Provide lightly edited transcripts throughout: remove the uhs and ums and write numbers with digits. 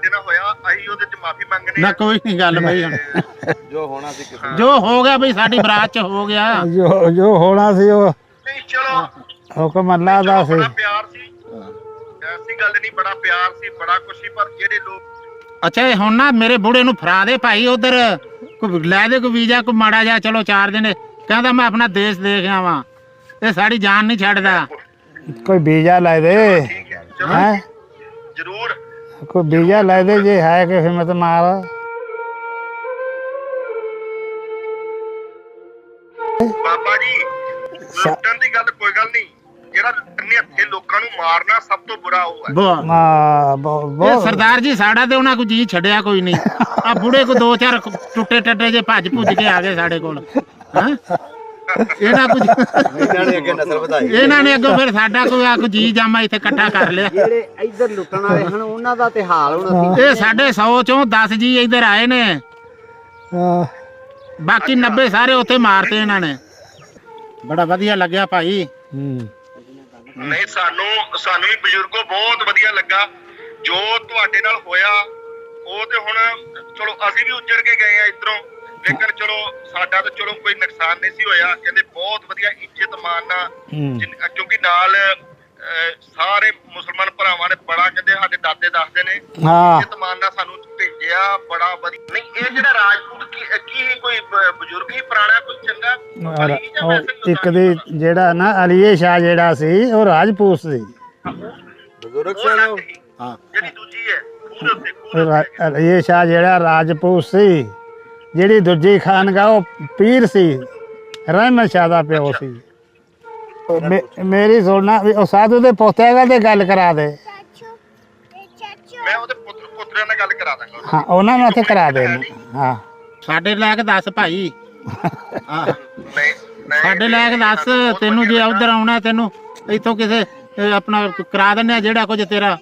ਤੁਹਾਡੇ ਨਾਲ ਹੋਇਆ ਅਸੀਂ ਉਹਦੇ ਚ ਮਾਫੀ ਮੰਗਨੇ ਨਾ ਕੋਈ ਨਹੀਂ ਗੱਲ ਬਈ ਹੁਣ ਜੋ ਹੋਣਾ ਸੀ ਕਿਸੇ ਜੋ ਹੋ ਗਿਆ ਬਈ ਸਾਡੀ ਬਰਾਤ ਚ ਹੋ ਗਿਆ ਜੋ ਹੋਣਾ ਸੀ ਉਹ ਨਹੀਂ ਚਲੋ ਹੁਕਮ ਅੱਲਾ ਦਾ ਸੀ। ਬੜਾ ਪਿਆਰ ਸੀ, ਐਸੀ ਗੱਲ ਨਹੀਂ, ਬੜਾ ਪਿਆਰ ਸੀ, ਬੜਾ ਕੁਛ ਸੀ, ਪਰ ਜਿਹੜੇ ਲੋਕ ਅੱਛਾ ਇਹ ਹੁਣ ਨਾ ਮੇਰੇ ਬੁੜੇ ਨੂੰ ਫੜਾ ਦੇ ਭਾਈ ਉਧਰ ਕੋਈ ਲੈ ਦੇ ਕੋਈ ਵੀਜ਼ਾ ਕੋਈ ਮਾੜਾ ਜਾ ਚਲੋ 4 ਦਿਨ ਕਹਿੰਦਾ ਮੈਂ ਆਪਣਾ ਦੇਸ਼ ਦੇਖ ਆਵਾਂ ਇਹ ਸਾਡੀ ਜਾਨ ਨਹੀਂ ਛੱਡਦਾ ਕੋਈ ਵੀਜ਼ਾ ਲੈ ਦੇ ਠੀਕ ਹੈ ਚਲੋ ਹੈ ਜ਼ਰੂਰ ਕੋਈ ਵੀਜ਼ਾ ਲੈ ਦੇ ਜੇ ਹੈ ਕਿ ਹਿੰਮਤ ਮਾਰ। ਬਾਬਾ ਜੀ ਲੁੱਟਣ ਦੀ ਗੱਲ ਕੋਈ ਗੱਲ ਨਹੀਂ, ਜਿਹੜਾ ਨਿਹੱਥੇ ਲੋਕਾਂ ਨੂੰ ਮਾਰਨਾ ਸਭ ਤੋਂ ਬੁਰਾ ਉਹ ਹੈ। ਇਹ ਸਰਦਾਰ ਜੀ ਸਾਡਾ ਤੇ ਉਹਨਾਂ ਕੋ ਜੀ ਛੱਡਿਆ ਕੋਈ ਨਹੀਂ ਆ ਬੁੜੇ ਕੋ 2-4 ਟੁੱਟੇ ਟੱਟੇ ਜੇ ਭੱਜ ਭੁੱਜ ਕੇ ਆ ਗਏ ਸਾਡੇ ਕੋਲ ਹਾਂ ਇਹਨਾਂ ਕੁਝ ਇਹਨਾਂ ਨੇ ਅੱਗੇ ਨਸਲ ਵਧਾਈ ਇਹਨਾਂ ਨੇ ਅੱਗੋਂ ਫਿਰ ਸਾਡਾ ਕੋਈ ਆ ਕੋਈ ਜੀ ਜਾਮਾ ਇੱਥੇ ਇਕੱਠਾ ਕਰ ਲਿਆ ਜਿਹੜੇ ਇੱਧਰ ਲੁੱਟਣ ਵਾਲੇ ਹਨ ਉਹਨਾਂ ਦਾ ਤੇ ਹਾਲ ਹੁਣ ਅਸੀਂ ਇਹ ਸਾਡੇ 100 ਚੋਂ 10 ਜੀ ਇੱਧਰ ਆਏ ਨੇ ਬਾਕੀ 90 ਸਾਰੇ ਉੱਥੇ ਮਾਰਤੇ ਇਹਨਾਂ ਨੇ। ਬੜਾ ਵਧੀਆ ਲੱਗਿਆ ਭਾਈ। ਨਹੀਂ ਸਾਨੂੰ ਵੀ ਬਜ਼ੁਰਗੋ ਬਹੁਤ ਵਧੀਆ ਲੱਗਾ ਜੋ ਤੁਹਾਡੇ ਨਾਲ ਹੋਇਆ। ਉਹ ਤੇ ਹੁਣ ਚਲੋ ਅਸੀਂ ਵੀ ਉੱਜੜ ਕੇ ਗਏ ਆ ਇਧਰੋਂ, ਲੇਕਿਨ ਚਲੋ ਸਾਡਾ ਤਾਂ ਚਲੋ ਕੋਈ ਨੁਕਸਾਨ ਨਹੀਂ ਸੀ ਹੋਇਆ। ਕਹਿੰਦੇ ਬਹੁਤ ਵਧੀਆ ਇੱਜ਼ਤ ਮਾਨ ਨਾਲ, ਕਿਉਂਕਿ ਨਾਲ ਸਾਰੇ ਮੁਸਲਮਾਨ ਭਰਾਵਾਂ ਨੇ ਬੜਾ ਕਹਿੰਦੇ ਸਾਡੇ ਦਾਦੇ ਦੱਸਦੇ ਨੇ ਇੱਜ਼ਤ ਮਾਨ ਨਾਲ ਸਾਨੂੰ ਭੇਜਿਆ, ਬੜਾ ਵਧੀਆ। ਨਹੀਂ ਇਹ ਜਿਹੜਾ ਰਾਜਪੂਤ ਕੀ ਕੋਈ ਬਜ਼ੁਰਗ ਹੀ ਪੁਰਾਣਾ ਕੋਈ ਚੰਗਾ ਇੱਕ ਦੀ ਜਿਹੜਾ ਨਾ ਅਲੀਏ ਸ਼ਾਹ ਜਿਹੜਾ ਸੀ ਉਹ ਰਾਜਪੂਤ ਸੀ। ਬਜ਼ੁਰਗ ਸਨ ਉਹ। ਹਾਂ ਜਿਹੜੀ ਦੂਜੀ ਹੈ ਉਹਦੇ ਉੱਤੇ ਅਲੀਏ ਸ਼ਾਹ ਜਿਹੜਾ ਰਾਜਪੂਤ ਸੀ, ਜਿਹੜੀ ਦੂਜੀ ਖਾਨਗਾਹ ਉਹ ਪੀਰ ਸੀ, ਰਹਿਮਤ ਸ਼ਾਹ ਦਾ ਪਿਓ ਸੀ। ਮੇਰੀ ਸੁਣਨਾ ਉਹ ਸਾਧੂ ਦੇ ਪੋਤਿਆਂ ਤੇ ਗੱਲ ਕਰਾ ਦੇ। ਮੈਂ ਉਹਦੇ ਪੁੱਤਰਾਂ ਨਾਲ ਗੱਲ ਕਰਾ ਦਾਂਗਾ। ਹਾਂ ਉਹਨਾਂ ਨੂੰ ਉੱਥੇ ਕਰਾ ਦੇ। ਹਾਂ ਸਾਡੇ ਲੈ ਕੇ ਦੱਸ ਭਾਈ ਨਹੀਂ ਸਾਡੇ ਲੈ ਕੇ ਦੱਸ ਤੈਨੂੰ ਜੇ ਉਧਰ ਆਉਣਾ ਤੈਨੂੰ ਇੱਥੋਂ ਕਿਸੇ ਆਪਣਾ ਕਰਾ ਦਿੰਦੇ ਆ ਜਿਹੜਾ ਕੁਝ ਤੇਰਾ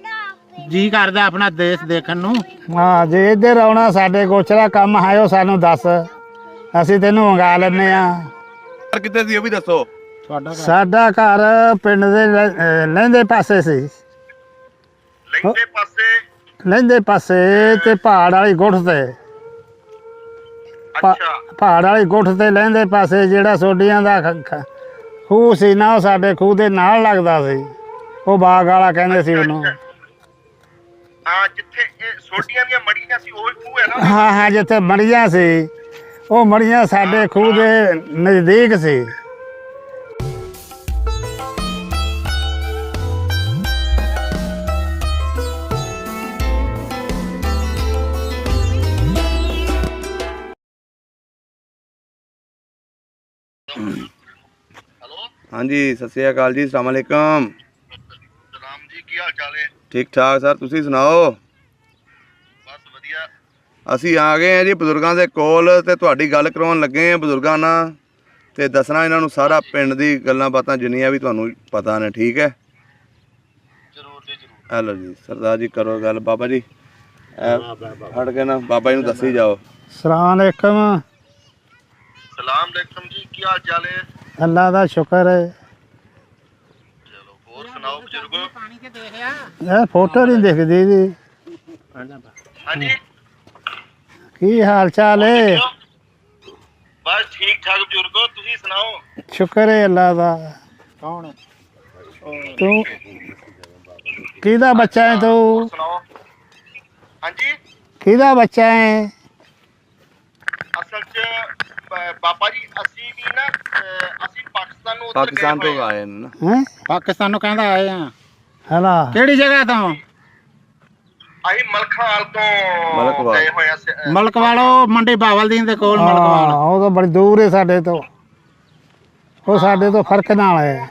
ਜੀ ਕਰਦਾ ਆਪਣਾ ਦੇਸ਼ ਦੇਖਣ ਨੂੰ। ਹਾਂ ਜੇ ਇੱਧਰ ਆਉਣਾ ਸਾਡੇ ਗੋਚਰਾ ਕੰਮ ਹੈ ਉਹ ਸਾਨੂੰ ਦੱਸ, ਅਸੀਂ ਤੈਨੂੰ ਮੰਗਾ ਲੈਂਦੇ ਆ। ਕਿੱਥੇ ਸੀ ਉਹ ਵੀ ਦੱਸੋ। ਸਾਡਾ ਘਰ ਪਿੰਡ ਦੇ ਲਹਿੰਦੇ ਪਾਸੇ ਸੀ, ਲਹਿੰਦੇ ਪਾਸੇ ਤੇ ਪਹਾੜ ਵਾਲੀ ਗੁੱਠ ਤੇ। ਪਹਾੜ ਵਾਲੀ ਗੁੱਠ ਤੇ ਲਹਿੰਦੇ ਪਾਸੇ ਜਿਹੜਾ ਸੋਡੀਆਂ ਦਾ ਖੂਹ ਸੀ ਨਾ, ਉਹ ਸਾਡੇ ਖੂਹ ਦੇ ਨਾਲ ਲੱਗਦਾ ਸੀ। ਉਹ ਬਾਗ ਵਾਲਾ ਕਹਿੰਦੇ ਸੀ ਉਹਨੂੰ। ਹਾਂ ਜਿੱਥੇ ਇਹ ਸੋਡੀਆਂ ਦੀਆਂ ਮੜੀਆਂ ਸੀ ਉਹ ਖੂਹ ਹੈ ਨਾ। ਹਾਂ ਹਾਂ ਜਿੱਥੇ ਮੜੀਆਂ ਸੀ, ਉਹ ਮੜੀਆਂ ਸਾਡੇ ਖੂਹ ਦੇ ਨਜ਼ਦੀਕ ਸੀ। ਹਾਂਜੀ ਸਤਿ ਸ੍ਰੀ ਅਕਾਲ ਜੀ, ਅਸਲਾਮ ਵਾਲੇਕਮ। ਸਲਾਮ ਜੀ, ਕੀ ਹਾਲ ਚਾਲ ਹੈ? ਠੀਕ ਠਾਕ ਸਰ, ਤੁਸੀਂ ਸੁਣਾਓ। ਬਸ ਵਧੀਆ। ਅਸੀਂ ਆ ਗਏ ਆ ਜੀ ਬਜ਼ੁਰਗਾਂ ਦੇ ਕੋਲ ਤੇ ਤੁਹਾਡੀ ਗੱਲ ਕਰਵਾਉਣ ਲੱਗੇ ਆ ਬਜ਼ੁਰਗਾਂ ਨਾਲ, ਤੇ ਦੱਸਣਾ ਇਹਨਾਂ ਨੂੰ ਸਾਰਾ ਪਿੰਡ ਦੀ ਗੱਲਾਂ ਬਾਤਾਂ ਜਿੰਨੀਆਂ ਵੀ ਤੁਹਾਨੂੰ ਪਤਾ ਨੇ। ਠੀਕ ਹੈ ਜ਼ਰੂਰ ਜੀ ਜ਼ਰੂਰ। ਹੈਲੋ ਜੀ ਸਰਦਾਰ ਜੀ ਕਰੋ ਗੱਲ। ਬਾਬਾ ਜੀ ਫੜ ਕੇ ਨਾ ਬਾਬਾ ਜੀ ਨੂੰ ਦੱਸੀ ਜਾਓ। ਸਲਾਮ ਅਲੈਕਮ। ਸਲਾਮ ਅਲੈਕਮ ਜੀ, ਕੀ ਹਾਲ ਚਾਲ ਹੈ? ਅੱਲਾ ਦਾ ਸ਼ੁਕਰ ਹੈ। ਚਲੋ ਹੋਰ ਸੁਣਾਓ ਬਜ਼ੁਰਗੋ। ਪਾਣੀ ਤੇ ਦੇਖਿਆ ਇਹ ਫੋਟੋ ਨਹੀਂ ਦਿਖਦੀ ਜੀ। ਹਾਂਜੀ ਕੀ ਹਾਲ ਚਾਲ ਹੈ? ਬਸ ਠੀਕ ਠਾਕ ਬਜ਼ੁਰਗੋ, ਤੁਸੀਂ ਸੁਣਾਓ। ਸ਼ੁਕਰ ਹੈ ਅੱਲਾ ਦਾ। ਕੌਣ ਹੈ? ਤੂੰ ਕਿਹਦਾ ਬੱਚਾ ਹੈ? ਤੂੰ ਸੁਣਾਓ। ਹਾਂਜੀ ਕਿਹਦਾ ਬੱਚਾ ਹੈ? ਅਸਲ 'ਚ ਬਾਬਾ ਜੀ ਅਸੀਂ ਵੀ ਨਾ ਅਸੀਂ ਪਾਕਿਸਤਾਨ ਨੂੰ ਪਾਕਿਸਤਾਨ ਤੋਂ ਆਏ ਨੇ ਨਾ। ਹੈ ਪਾਕਿਸਤਾਨੋਂ ਕਹਿੰਦਾ ਆਏ ਆ। ਹਲਾ ਕਿਹੜੀ ਜਗ੍ਹਾ ਤੋਂ? ਅਸੀਂ ਮਲਖਾਲ ਤੋਂ ਮਲਕਵਾਲ। ਗਏ ਹੋਏ ਆ। ਮਲਕਵਾਲੋ ਮੰਡੀ ਬਾਵਲਦੀਨ ਦੇ ਕੋਲ ਮਲਕਵਾਲ। ਉਹ ਤਾਂ ਬੜੀ ਦੂਰ ਹੈ ਸਾਡੇ ਤੋਂ, ਉਹ ਸਾਡੇ ਤੋਂ ਫਰਕ ਨਾਲ ਹੈ।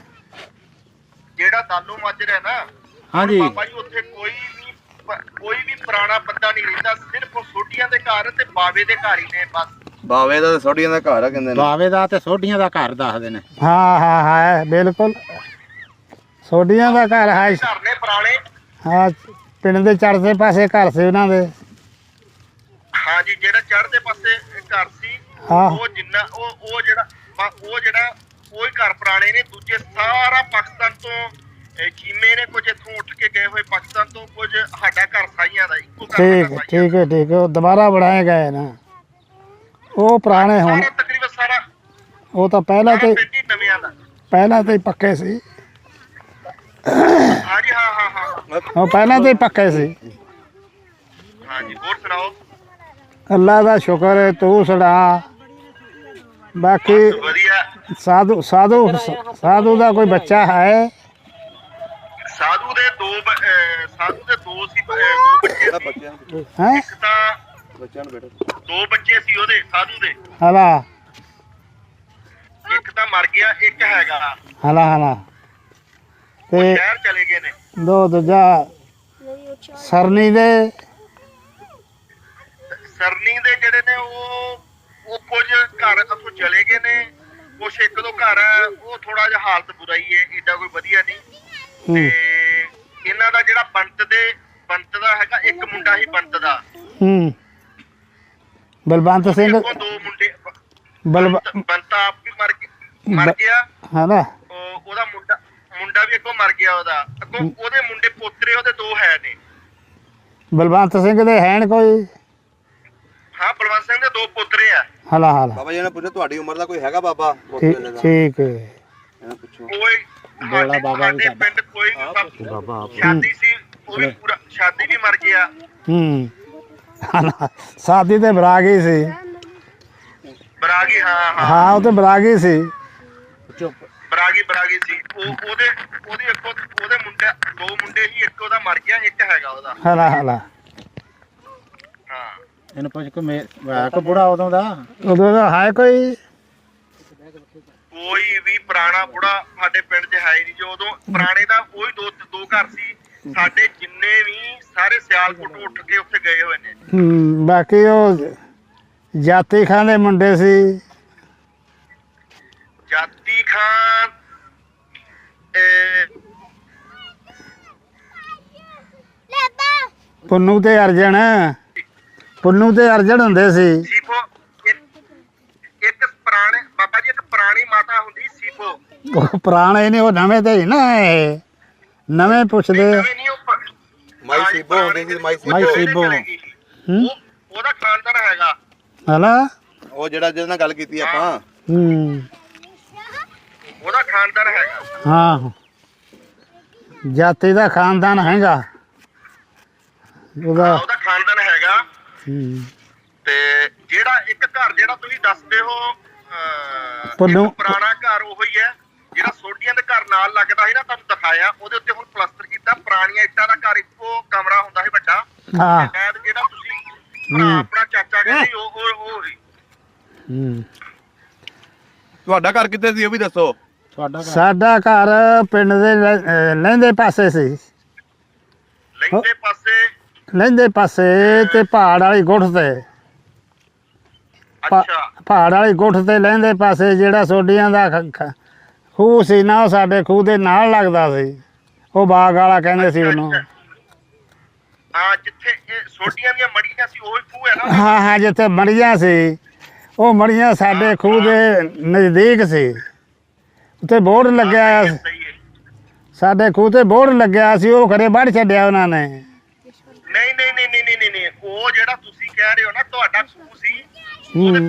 ਜਿਹੜਾ ਦਾਲੂ ਮਾਜਰ ਹੈ ਨਾ, ਹਾਂਜੀ ਬਾਬਾ ਜੀ ਉੱਥੇ ਕੋਈ ਵੀ ਪੁਰਾਣਾ ਬੰਦਾ ਨਹੀਂ ਰਹਿੰਦਾ, ਸਿਰਫ ਸੋਢੀਆਂ ਦੇ ਘਰ ਤੇ ਬਾਵੇ ਦੇ ਘਰ ਹੀ ਨੇ ਬਸ। ਬਾਵੇ ਦਾ ਸੋਡੀਆਂ ਦਾ ਘਰ ਆ ਕਹਿੰਦੇ ਨੇ। ਬਾਵੇ ਦਾ ਤੇ ਸੋਢੀਆਂ ਦਾ ਘਰ ਦੱਸਦੇ ਨੇ। ਹਾਂ ਹਾਂ ਹੈ ਬਿਲਕੁਲ, ਸੋਡੀਆਂ ਦਾ ਘਰ ਹੈ। ਘਰ ਨੇ ਪੁਰਾਣੇ। ਹਾਂ ਪਿੰਡ ਦੇ ਚੜ੍ਹਦੇ ਪਾਸੇ ਘਰ ਸੀ ਉਹਨਾਂ ਦੇ। ਹਾਂਜੀ ਜਿਹੜਾ ਚੜ੍ਹਦੇ ਪਾਸੇ ਘਰ ਸੀ, ਹਾਂ ਉਹ ਜਿੰਨਾ ਉਹ ਜਿਹੜਾ ਕੋਈ ਘਰ ਪੁਰਾਣੇ ਨੇ। ਦੂਜੇ ਸਾਰਾ ਪਾਕਿਸਤਾਨ ਤੋਂ ਚੀਮੇ ਨੇ ਕੁਝ ਇੱਥੋਂ ਉੱਠ ਕੇ ਗਏ ਹੋਏ ਪਾਕਿਸਤਾਨ ਤੋਂ, ਕੁਝ ਸਾਡਾ ਘਰ ਸਾਈਆਂ ਦਾ ਇੱਕੋ ਘਰ ਠੀਕ ਸਾਡਾ ਠੀਕ ਹੈ ਠੀਕ ਹੈ। ਉਹ ਦੁਬਾਰਾ ਬਣਾਏ ਗਏ ਨਾ, ਉਹ ਪੁਰਾਣੇ ਹੁਣ, ਸਾਰਾ ਤਕਰੀਬਨ ਸਾਰਾ ਉਹ ਤਾਂ ਪਹਿਲਾਂ ਤੇ ਪਿੰਡ ਹੀ ਨਵਿਆਂ ਦਾ। ਹੀ ਪੱਕੇ ਸੀ, ਹਾਂਜੀ ਹਾਂ ਉਹ ਪਹਿਲਾਂ ਤੇ ਹੀ ਪੱਕੇ ਸੀ। ਹਾਂਜੀ ਹੋਰ ਸੁਣਾਓ। ਅੱਲਾ ਦਾ ਸ਼ੁਕਰ ਹੈ, ਤੂੰ ਸੁਣਾ। ਬਾਕੀ ਵਧੀਆ। ਸਾਧੂ ਦਾ ਕੋਈ ਬੱਚਾ ਹੈ? ਸਾਧੂ ਦੇ ਦੋ ਸੀ, ਦੋ ਬੱਚੇ ਸੀ। ਹੈ ਇੱਕ ਤਾਂ ਦੋ ਬੱਚੇ ਸੀ ਉਹਦੇ ਸਾਧੂ ਦੇ, ਹਲਾ ਇੱਕ ਤਾਂ ਮਰ ਗਿਆ, ਇੱਕ ਹੈਗਾ ਹਲਾ ਉਹ ਤੇ ਸ਼ਹਿਰ ਚਲੇ ਗਏ ਨੇ। ਦੂਜਾ ਸਰਨੀ ਦੇ ਸਰਨੀ ਦੇ ਜਿਹੜੇ ਨੇ ਉਹ ਕੁਝ ਘਰ ਉੱਥੋਂ ਚਲੇ ਗਏ ਨੇ, ਕੁਛ ਇੱਕ ਦੋ ਘਰ ਆ, ਉਹ ਥੋੜਾ ਜਿਹਾ ਹਾਲਤ ਬੁਰਾਈ ਹੈ, ਏਡਾ ਕੋਈ ਵਧੀਆ ਨਹੀਂ। ਤੇ ਇਹਨਾਂ ਦਾ ਜਿਹੜਾ ਬੰਤ ਦਾ ਹੈਗਾ, ਇੱਕ ਮੁੰਡਾ ਹੀ ਬੰਤ ਦਾ। ਬਲਵੰਤ ਸਿੰਘ ਇੱਕੋ ਦੋ ਮੁੰਡੇ, ਬੰਤ ਆਪ ਵੀ ਮਰ ਗਿਆ, ਹਨਾ, ਉਹਦਾ ਮੁੰਡਾ ਵੀ ਅੱਗੋਂ ਮਰ ਗਿਆ, ਉਹਦਾ ਅੱਗੋਂ ਉਹਦੇ ਮੁੰਡੇ ਪੋਤਰੇ ਉਹਦੇ ਦੋ ਹੈ ਨੇ। ਬਲਵੰਤ ਸਿੰਘ ਦੇ ਹੈਣ ਕੋਈ? ਹਾਂ ਬਲਵੰਤ ਸਿੰਘ ਦੇ ਦੋ ਪੋਤਰੇ ਆ। ਹਲਾ ਬਾਬਾ ਜੀ ਨੇ ਪੁੱਛਿਆ ਤੁਹਾਡੀ ਉਮਰ ਦਾ ਕੋਈ ਹੈਗਾ ਬਾਬਾ? ਠੀਕ ਹੈ। ਇਹਨਾਂ ਪੁੱਛੋ। ਕੋਈ ਸਾਡੇ ਪਿੰਡ ਕੋਈ ਵੀ ਸ਼ਾਦੀ ਸੀ, ਉਹ ਵੀ ਪੂਰਾ ਸ਼ਾਦੀ ਵੀ ਮਰ ਗਿਆ। ਸ਼ਾਦੀ ਤੇ ਬਰਾਗੀ ਸੀ। ਬਰਾਗੀ ਹਾਂ ਉਹ ਤੇ ਬਰਾਗੀ ਸੀ। ਬਰਾਗੀ ਸੀ। ਉਹਦੀ ਇੱਕੋ ਉਹਦੇ ਮੁੰਡੇ, ਦੋ ਮੁੰਡੇ ਹੀ, ਇੱਕ ਉਹਦਾ ਮਰ ਗਿਆ, ਇੱਕ ਹੈਗਾ ਉਹਦਾ। ਹਲਾ ਹਾਂ ਇਹਨੂੰ ਪੁੱਛ ਕੇ ਮੈਂ ਕੋ ਬੁੜਾ ਉਦੋਂ ਦਾ ਹੈ ਕੋਈ ਵੀ ਪੁਰਾਣਾ ਬੁੜਾ ਸਾਡੇ ਪਿੰਡ 'ਚ ਹੈ ਹੀ ਨਹੀਂ। ਜੋ ਉਦੋਂ ਪੁਰਾਣੇ ਦਾ ਉਹੀ ਦੋ ਘਰ ਸੀ ਸਾਡੇ, ਜਿੰਨੇ ਵੀ ਸਾਰੇ ਸਿਆਲਕੋਟ ਉੱਠ ਕੇ ਉੱਥੇ ਗਏ ਹੋਏ ਨੇ। ਬਾਕੀ ਉਹ ਜਾਤੀ ਖਾਂ ਦੇ ਮੁੰਡੇ ਸੀ। ਜਾਤੀ ਖਾਨ ਪੁੰਨੂ ਤੇ ਅਰਜਨ ਹੁੰਦੇ ਸੀ। ਸੀਪੋ ਇੱਕ ਪੁਰਾਣੇ ਬਾਬਾ ਜੀ, ਇੱਕ ਪੁਰਾਣੀ ਮਾਤਾ ਹੁੰਦੀ ਸੀਪੋ। ਉਹ ਪੁਰਾਣੇ ਨੇ, ਉਹ ਨਵੇਂ ਤੇ ਹੀ ਨਾ, ਇਹ ਨਵੇਂ ਪੁੱਛਦੇ। ਨਵੇਂ ਨਹੀਂ, ਉਹ ਮਾਈ ਸੀਬੋ ਹੁੰਦੀ ਸੀ, ਮਾਈ ਸੀਬੋ। ਉਹਦਾ ਖਾਨਦਾਨ ਹੈਗਾ। ਹਲਾ ਉਹ ਜਿਹਦੇ ਨਾਲ ਗੱਲ ਕੀਤੀ ਆਪਾਂ। ਉਹਦਾ ਖਾਨਦਾਨ ਹੈਗਾ। ਹਾਂ ਜਾਤੀ ਦਾ ਖਾਨਦਾਨ ਹੈਗਾ ਉਹਦਾ। ਉਹਦਾ ਖਾਨਦਾਨ ਹੈਗਾ। ਤੇ ਜਿਹੜਾ ਇੱਕ ਘਰ ਜਿਹੜਾ ਤੁਸੀਂ ਦੱਸਦੇ ਹੋ, ਪੁੰਨੂ ਪੁਰਾਣਾ ਘਰ ਉਹੀ ਹੈ ਜਿਹੜਾ ਸੋਢੀਆਂ ਦੇ ਘਰ ਨਾਲ ਲੱਗਦਾ ਸੀ ਨਾ, ਤੁਹਾਨੂੰ ਦਿਖਾਇਆ। ਉਹਦੇ ਉੱਤੇ ਹੁਣ ਪਲਸਤਰ ਕੀਤਾ, ਪੁਰਾਣੀਆਂ ਇੱਟਾਂ ਦਾ ਘਰ, ਇੱਕੋ ਕਮਰਾ ਹੁੰਦਾ ਸੀ ਵੱਡਾ। ਹਾਂ ਸ਼ਾਇਦ ਜਿਹੜਾ ਤੁਸੀਂ ਆਪਣਾ ਚਾਚਾ ਕਹਿੰਦੇ ਉਹ ਹੀ। ਤੁਹਾਡਾ ਘਰ ਕਿੱਥੇ ਸੀ ਉਹ ਵੀ ਦੱਸੋ? ਸਾਡਾ ਘਰ ਪਿੰਡ ਦੇ ਲਹਿੰਦੇ ਪਾਸੇ ਸੀ। ਲਹਿੰਦੇ ਪਾਸੇ ਤੇ ਪਹਾੜ ਵਾਲੀ ਗੁੱਠ ਤੇ। ਪਹਾੜ ਵਾਲੀ ਗੁੱਠ ਤੇ ਲਹਿੰਦੇ ਪਾਸੇ ਜਿਹੜਾ ਸੋਡੀਆਂ ਦਾ ਖੂਹ ਸੀ ਨਾ, ਉਹ ਸਾਡੇ ਖੂਹ ਦੇ ਨਾਲ ਲੱਗਦਾ ਸੀ। ਉਹ ਬਾਗ ਵਾਲਾ ਕਹਿੰਦੇ ਸੀ ਉਹਨੂੰ। ਜਿੱਥੇ ਇਹ ਸੋਡੀਆਂ ਦੀਆਂ ਮੜੀਆਂ ਸੀ ਉਹੀ ਖੂਹ ਹੈ ਨਾ? ਹਾਂ ਜਿੱਥੇ ਮੜੀਆਂ ਸੀ, ਉਹ ਮੜੀਆਂ ਸਾਡੇ ਖੂਹ ਦੇ ਨਜ਼ਦੀਕ ਸੀ। ਉੱਥੇ ਬੋਰਡ ਲੱਗਿਆ ਹੋਇਆ ਸੀ, ਸਾਡੇ ਖੂਹ ਤੇ ਬੋਰਡ ਲੱਗਿਆ ਸੀ। ਉਹ ਘਰੇ ਵੱਢ ਛੱਡਿਆ ਉਹਨਾਂ ਨੇ। ਨਹੀਂ ਉਹ ਜਿਹੜਾ ਤੁਸੀਂ ਕਹਿ ਰਹੇ ਹੋ ਨਾ, ਤੁਹਾਡਾ ਖੂਹ ਸੀ, ਉਹਦੇ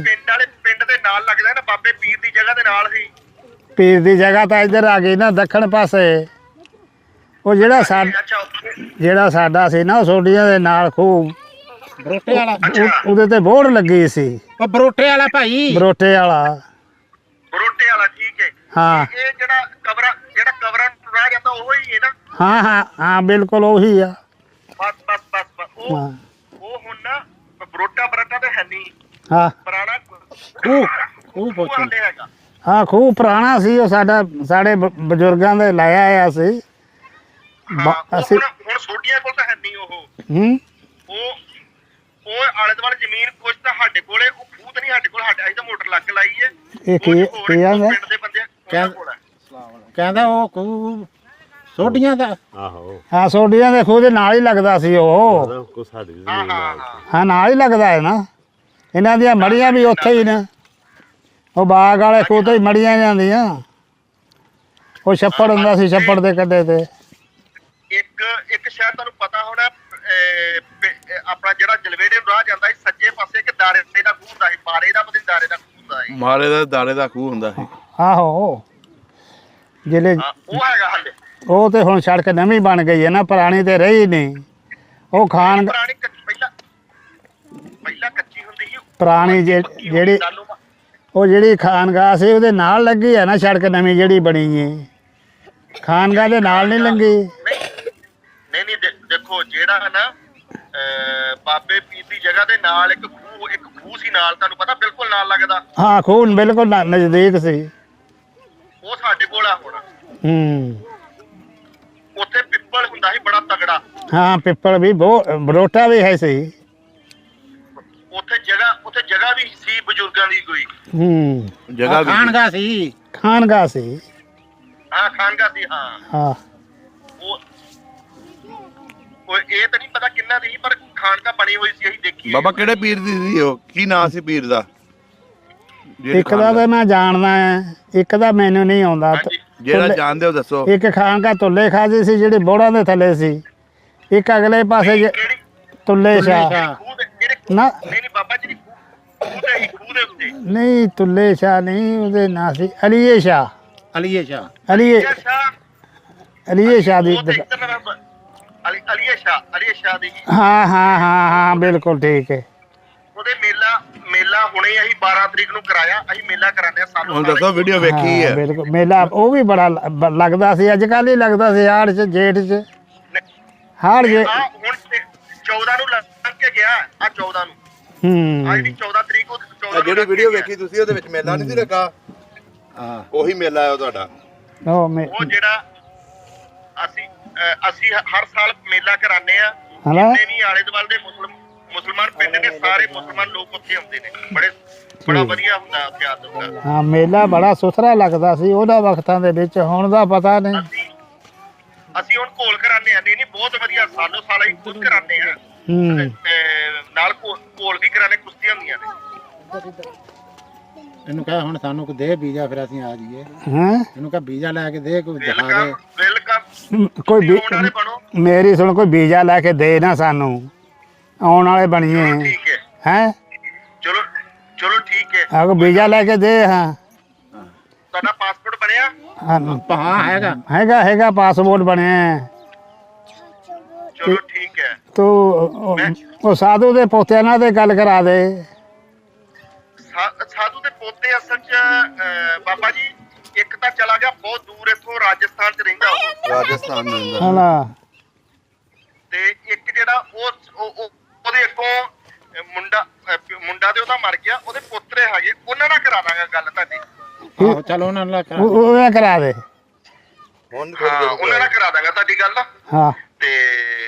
ਪਿੰਡ ਦੇ ਨਾਲ ਲੱਗਦਾ ਨਾ, ਬਾਬੇ ਪੀਰ ਦੀ ਜਗ੍ਹਾ ਦੇ ਨਾਲ ਸੀ। ਪੀਰ ਦੀ ਜਗ੍ਹਾ ਤਾਂ ਇੱਧਰ ਆ ਗਈ ਨਾ, ਦੱਖਣ ਪਾਸੇ। ਉਹ ਜਿਹੜਾ ਸਾਡਾ ਸੀ ਨਾ, ਸੋਡੀਆਂ ਦੇ ਨਾਲ ਖੂਹ, ਬਰੋਟੇ ਵਾਲਾ, ਉਹਦੇ ਤੇ ਬੋਰਡ ਲੱਗੀ ਸੀ। ਉਹ ਬਰੋਟੇ ਵਾਲਾ ਭਾਈ, ਬਰੋਟੇ ਵਾਲਾ। ਠੀਕ ਹੈ। ਹਾਂ ਇਹ ਜਿਹੜਾ ਕਬਰਾਂ ਨੂੰ ਰਹਿ ਜਾਂਦਾ ਉਹ ਹੀ ਹੈ ਨਾ? ਹਾਂ ਬਿਲਕੁਲ ਉਹੀ ਆ। ਬਸ ਉਹ ਹੁਣ ਨਾ ਬਰੋਟਾ ਤੇ ਹੈ ਨਹੀਂ। ਹਾਂ ਪੁਰਾਣਾ ਖੂਹ ਹੈਗਾ। ਹਾਂ ਖੂਹ ਪੁਰਾਣਾ ਸੀ। ਉਹ ਸਾਡੇ ਬਜ਼ੁਰਗਾਂ ਦੇ ਲਾਇਆ ਹੋਇਆ ਸੀ। ਅਸੀਂ ਹੁਣ ਸੋਡੀਆਂ ਕੋਲ ਤਾਂ ਹੈ ਨਹੀਂ ਉਹ ਆਲੇ ਦੁਆਲੇ ਜ਼ਮੀਨ ਕੁਝ ਤਾਂ ਸਾਡੇ ਕੋਲੇ, ਉਹ ਖੂਹ ਤਾਂ ਨਹੀਂ ਸਾਡੇ ਕੋਲ। ਅਸੀਂ ਤਾਂ ਮੋਟਰ ਲੱਗ ਲਾਈ ਹੈ। ਇਹ ਕੀ ਆਂਦਾ? ਪਿੰਡ ਦੇ ਬੰਦੇ ਕਹਿੰਦਾ ਉਹ ਖੂਹ ਸੋਡੀਆਂ ਦਾ। ਹਾਂ ਸੋਡੀਆਂ ਦੇ ਖੂਹ ਦੇ ਨਾਲ ਹੀ ਲੱਗਦਾ ਸੀ ਉਹ। ਹਾਂ ਨਾਲ ਹੀ ਲੱਗਦਾ ਹੈ ਨਾ। ਇਹਨਾਂ ਦੀਆਂ ਮੜੀਆਂ ਵੀ ਉੱਥੇ ਹੀ ਨੇ। ਉਹ ਬਾਗ ਵਾਲੇ ਖੂਹ ਤੋਂ ਹੀ ਮੜੀਆਂ ਜਾਂਦੀਆਂ। ਉਹ ਛੱਪੜ ਹੁੰਦਾ ਸੀ, ਛੱਪੜ ਦੇ ਕੱਢੇ ਤੇ। ਇੱਕ ਇੱਕ ਸ਼ਾਇਦ ਤੁਹਾਨੂੰ ਪਤਾ ਹੋਣਾ ਆਪਣਾ ਜਿਹੜਾ ਜਲਵੇੜੇ ਨੂੰ ਰਾਹ ਜਾਂਦਾ ਸੀ ਸੱਜੇ ਪਾਸੇ ਇੱਕ ਦਾਰੇ ਦਾ ਖੂਹ ਹੁੰਦਾ ਸੀ, ਬਾਰੇ ਦਾ ਪਤਾ ਨੀ ਦਾਰੇ ਦਾ ਖੂਹ ਹੁੰਦਾ ਸੀ। ਮਾਰੇ ਦਾ ਦਾਣੇ ਦਾ ਖੂਹ ਹੁੰਦਾ ਸੀ। ਆਹੋ ਜਿਹੜੇ ਹਾਂ, ਉਹ ਹੈਗਾ ਹਾਲੇ। ਉਹ ਤੇ ਹੁਣ ਸੜਕ ਨਵੀਂ ਬਣ ਗਈ ਹੈ ਨਾ, ਪੁਰਾਣੀ ਤੇ ਰਹੀ ਨਹੀਂ। ਉਹ ਖਾਨ ਪੁਰਾਣੀ ਪਹਿਲਾਂ ਕੱਚੀ ਹੁੰਦੀ ਸੀ। ਪੁਰਾਣੀ ਜਿਹੜੀ ਉਹ ਜਿਹੜੀ ਖਾਨਗਾਹ ਸੀ ਉਹਦੇ ਨਾਲ ਲੱਗੀ ਹੈ ਨਾ ਸੜਕ ਨਵੀਂ ਜਿਹੜੀ ਬਣੀ ਹੈ, ਖਾਨਗਾਹ ਦੇ ਨਾਲ ਨਹੀਂ ਲੱਗੀ। ਨਹੀਂ ਦੇਖੋ ਜਿਹੜਾ ਨਾ ਬਾਬੇ ਪੀਰ ਦੀ ਜਗ੍ਹਾ ਦੇ ਨਾਲ ਇੱਕ ਖੂਹ ਸੀ ਨਾਲ, ਤੁਹਾਨੂੰ ਪਤਾ ਬਿਲਕੁਲ ਨਾਲ ਲੱਗਦਾ। ਹਾਂ ਖੂਨ ਬਿਲਕੁਲ ਨਜ਼ਦੀਕ ਸੀ। ਉਹ ਸਾਡੇ ਕੋਲ ਆ ਹੁਣ। ਉੱਥੇ ਪਿੱਪਲ ਹੁੰਦਾ ਸੀ ਬੜਾ ਤਗੜਾ। ਹਾਂ ਪਿੱਪਲ ਵੀ ਬਹੁਤ, ਬਰੋਟਾ ਵੀ ਹੈ ਸੀ ਉੱਥੇ ਜਗ੍ਹਾ ਵੀ ਸੀ ਬਜ਼ੁਰਗਾਂ ਦੀ ਕੋਈ। ਜਗ੍ਹਾ ਵੀ ਖਾਨਗਾ ਸੀ। ਖਾਨਗਾਹ ਸੀ। ਹਾਂ ਖਾਨਗਾ ਸੀ। ਹਾਂ ਉਹ ਇਹ ਤਾਂ ਨਹੀਂ ਪਤਾ ਕਿੰਨਾ ਦੀ, ਪਰ ਖਾਨਗਾ ਬਣੀ ਹੋਈ ਸੀ, ਅਸੀਂ ਦੇਖੀ। ਬਾਬਾ ਕਿਹੜੇ ਪੀਰ ਦੀ ਸੀ ਉਹ? ਕੀ ਨਾਂ ਸੀ ਪੀਰ ਦਾ? ਇੱਕ ਦਾ ਤਾਂ ਮੈਂ ਜਾਣਦਾ ਹੈ, ਇੱਕ ਦਾ ਮੈਨੂੰ ਨਹੀਂ ਆਉਂਦਾ। ਜਿਹੜਾ ਜਾਣਦੇ ਹੋ ਦੱਸੋ। ਇੱਕ ਖਾਨਗਾਹ ਤੁੱਲੇ ਖਾਜੀ ਸੀ ਜਿਹੜੀ ਬੋੜਾਂ ਦੇ ਥੱਲੇ ਸੀ, ਇੱਕ ਅਗਲੇ ਪਾਸੇ ਤੁੱਲੇ ਸ਼ਾਹ ਨਾ, ਨਹੀਂ ਬਾਬਾ ਜੀ ਖੂਹ ਦੇ ਉੱਤੇ ਨਹੀਂ ਤੁੱਲੇ ਸ਼ਾਹ ਨਹੀਂ, ਉਹਦੇ ਨਾਂ ਸੀ ਅਲੀਏ ਸ਼ਾਹ। ਅਲੀਏ ਸ਼ਾਹ ਦੀ ਅਲੀਏ ਸ਼ਾਹ ਦੀ। ਹਾਂ ਬਿਲਕੁਲ ਠੀਕ ਹੈ। ਉਹਦੇ ਮੇਲਾ ਹੁਣੇ ਅਸੀਂ 12 ਤਰੀਕ ਨੂੰ ਕਰਾਇਆ। ਅਸੀਂ ਮੇਲਾ ਕਰਾਉਂਦੇ ਆ ਸਾਨੂੰ। ਹੁਣ ਦੱਸੋ ਵੀਡੀਓ ਵੇਖੀ ਹੈ? ਬਿਲਕੁਲ ਮੇਲਾ ਉਹ ਵੀ ਬੜਾ ਲੱਗਦਾ ਸੀ, ਅੱਜ ਕੱਲ੍ਹ ਹੀ ਲੱਗਦਾ ਸੀ ਹਾੜ 'ਚ ਜੇਠ 'ਚ। ਹਾੜ ਜੇ ਹੁਣ 14 ਨੂੰ ਲੱਗ ਕੇ ਗਿਆ ਆ 14 ਨੂੰ। ਅੱਜ ਦੀ 14 ਤਰੀਕ ਉਹ 14 ਜਿਹੜੀ ਵੀਡੀਓ ਵੇਖੀ ਤੁਸੀਂ ਉਹਦੇ ਵਿੱਚ ਮੇਲਾ ਨਹੀਂ ਸੀ ਲੱਗਾ? ਹਾਂ ਉਹੀ ਮੇਲਾ ਹੈ ਉਹ ਤੁਹਾਡਾ। ਉਹ ਜਿਹੜਾ ਅਸੀਂ ਹਰ ਸਾਲ ਮੇਲਾ ਕਰਾਉਂਦੇ ਆ। ਹਨਾ ਜਿੰਨੇ ਵੀ ਆਲੇ ਦੁਆਲੇ ਦੇ ਮੁਸਲਮਾਨ ਪਿੰਡ ਦੇ ਸਾਰੇ ਮੁਸਲਮਾਨ ਲੋਕ ਉੱਥੇ ਆਉਂਦੇ ਨੇ। ਬੜਾ ਵਧੀਆ ਹੁੰਦਾ ਉੱਥੇ ਆਦਤ। ਹਾਂ ਮੇਲਾ ਬੜਾ ਸੁਥਰਾ ਲੱਗਦਾ ਸੀ ਉਹਨਾਂ ਵਕਤਾਂ ਦੇ ਵਿੱਚ, ਹੁਣ ਦਾ ਪਤਾ ਨਹੀਂ। ਅਸੀਂ ਹੁਣ ਘੋਲ ਕਰਾਉਂਦੇ ਆ। ਨਹੀਂ ਬਹੁਤ ਵਧੀਆ, ਸਾਲੋ ਸਾਲ ਅਸੀਂ ਖੁਦ ਕਰਾਉਂਦੇ ਆ। ਨਾਲ ਘੋਲ ਵੀ ਕਰਾਣੇ, ਕੁਸ਼ਤੀਆਂ ਹੁੰਦੀਆਂ ਨੇ। ਇਹਨੂੰ ਕਹੇ ਹੁਣ ਸਾਨੂੰ ਕੋ ਦੇ ਵੀਜ਼ਾ, ਫਿਰ ਅਸੀਂ ਆ ਜਾਈਏ। ਇਹਨੂੰ ਕਹੇ ਵੀਜ਼ਾ ਲੈ ਕੇ ਦੇ, ਕੋਈ ਦਿਖਾ ਦੇ। ਕੋਈ ਮੇਰੀ ਸੁਣ, ਕੋਈ ਵੀਜ਼ਾ ਲੈ ਕੇ ਦੇ ਨਾ ਸਾਨੂੰ, ਆਉਣ ਵਾਲੇ ਬਣੀਏ। ਠੀਕ ਹੈ ਚਲੋ ਠੀਕ ਹੈ। ਆਹ ਵੀਜ਼ਾ ਲੈ ਕੇ ਦੇ। ਹਾਂ ਤੁਹਾਡਾ ਪਾਸਪੋਰਟ ਬਣਿਆ? ਹਾਂ ਹੈਗਾ ਪਾਸਪੋਰਟ ਬਣਿਆ। ਚਲੋ ਠੀਕ ਹੈ। ਤੂੰ ਉਹ ਸਾਧੂ ਦੇ ਪੋਤਿਆਂ ਨਾਲ ਤੇ ਗੱਲ ਕਰਾ ਦੇ। ਸਾਧੂ ਦੇ ਪੋਤੇ ਅਸਲ 'ਚ ਬਾਬਾ ਜੀ ਇੱਕ ਤਾਂ ਚਲਾ ਗਿਆ ਬਹੁਤ ਦੂਰ, ਇੱਥੋਂ ਰਾਜਸਥਾਨ 'ਚ ਰਹਿੰਦਾ ਉਹ। ਰਾਜਸਥਾਨ ਰਹਿੰਦਾ। ਹਾਂ ਤੇ ਇੱਕ ਜਿਹੜਾ ਉਹਦੇ ਅੱਗੋਂ ਮੁੰਡਾ ਤੇ ਉਹਦਾ ਮਰ ਗਿਆ, ਉਹਦੇ ਪੋਤਰੇ ਹੈਗੇ, ਉਹਨਾਂ ਨਾਲ ਕਰਾ ਦਾਂਗਾ ਗੱਲ ਤੁਹਾਡੀ। ਆਹੋ ਚਲ ਉਹਨਾਂ ਨਾਲ ਉਹ ਕਰਾ ਦੇ। ਹੁਣ ਉਹਨਾਂ ਨਾਲ ਕਰਾ ਦਾਂਗਾ ਤੁਹਾਡੀ ਗੱਲ। ਹਾਂ ਤੇ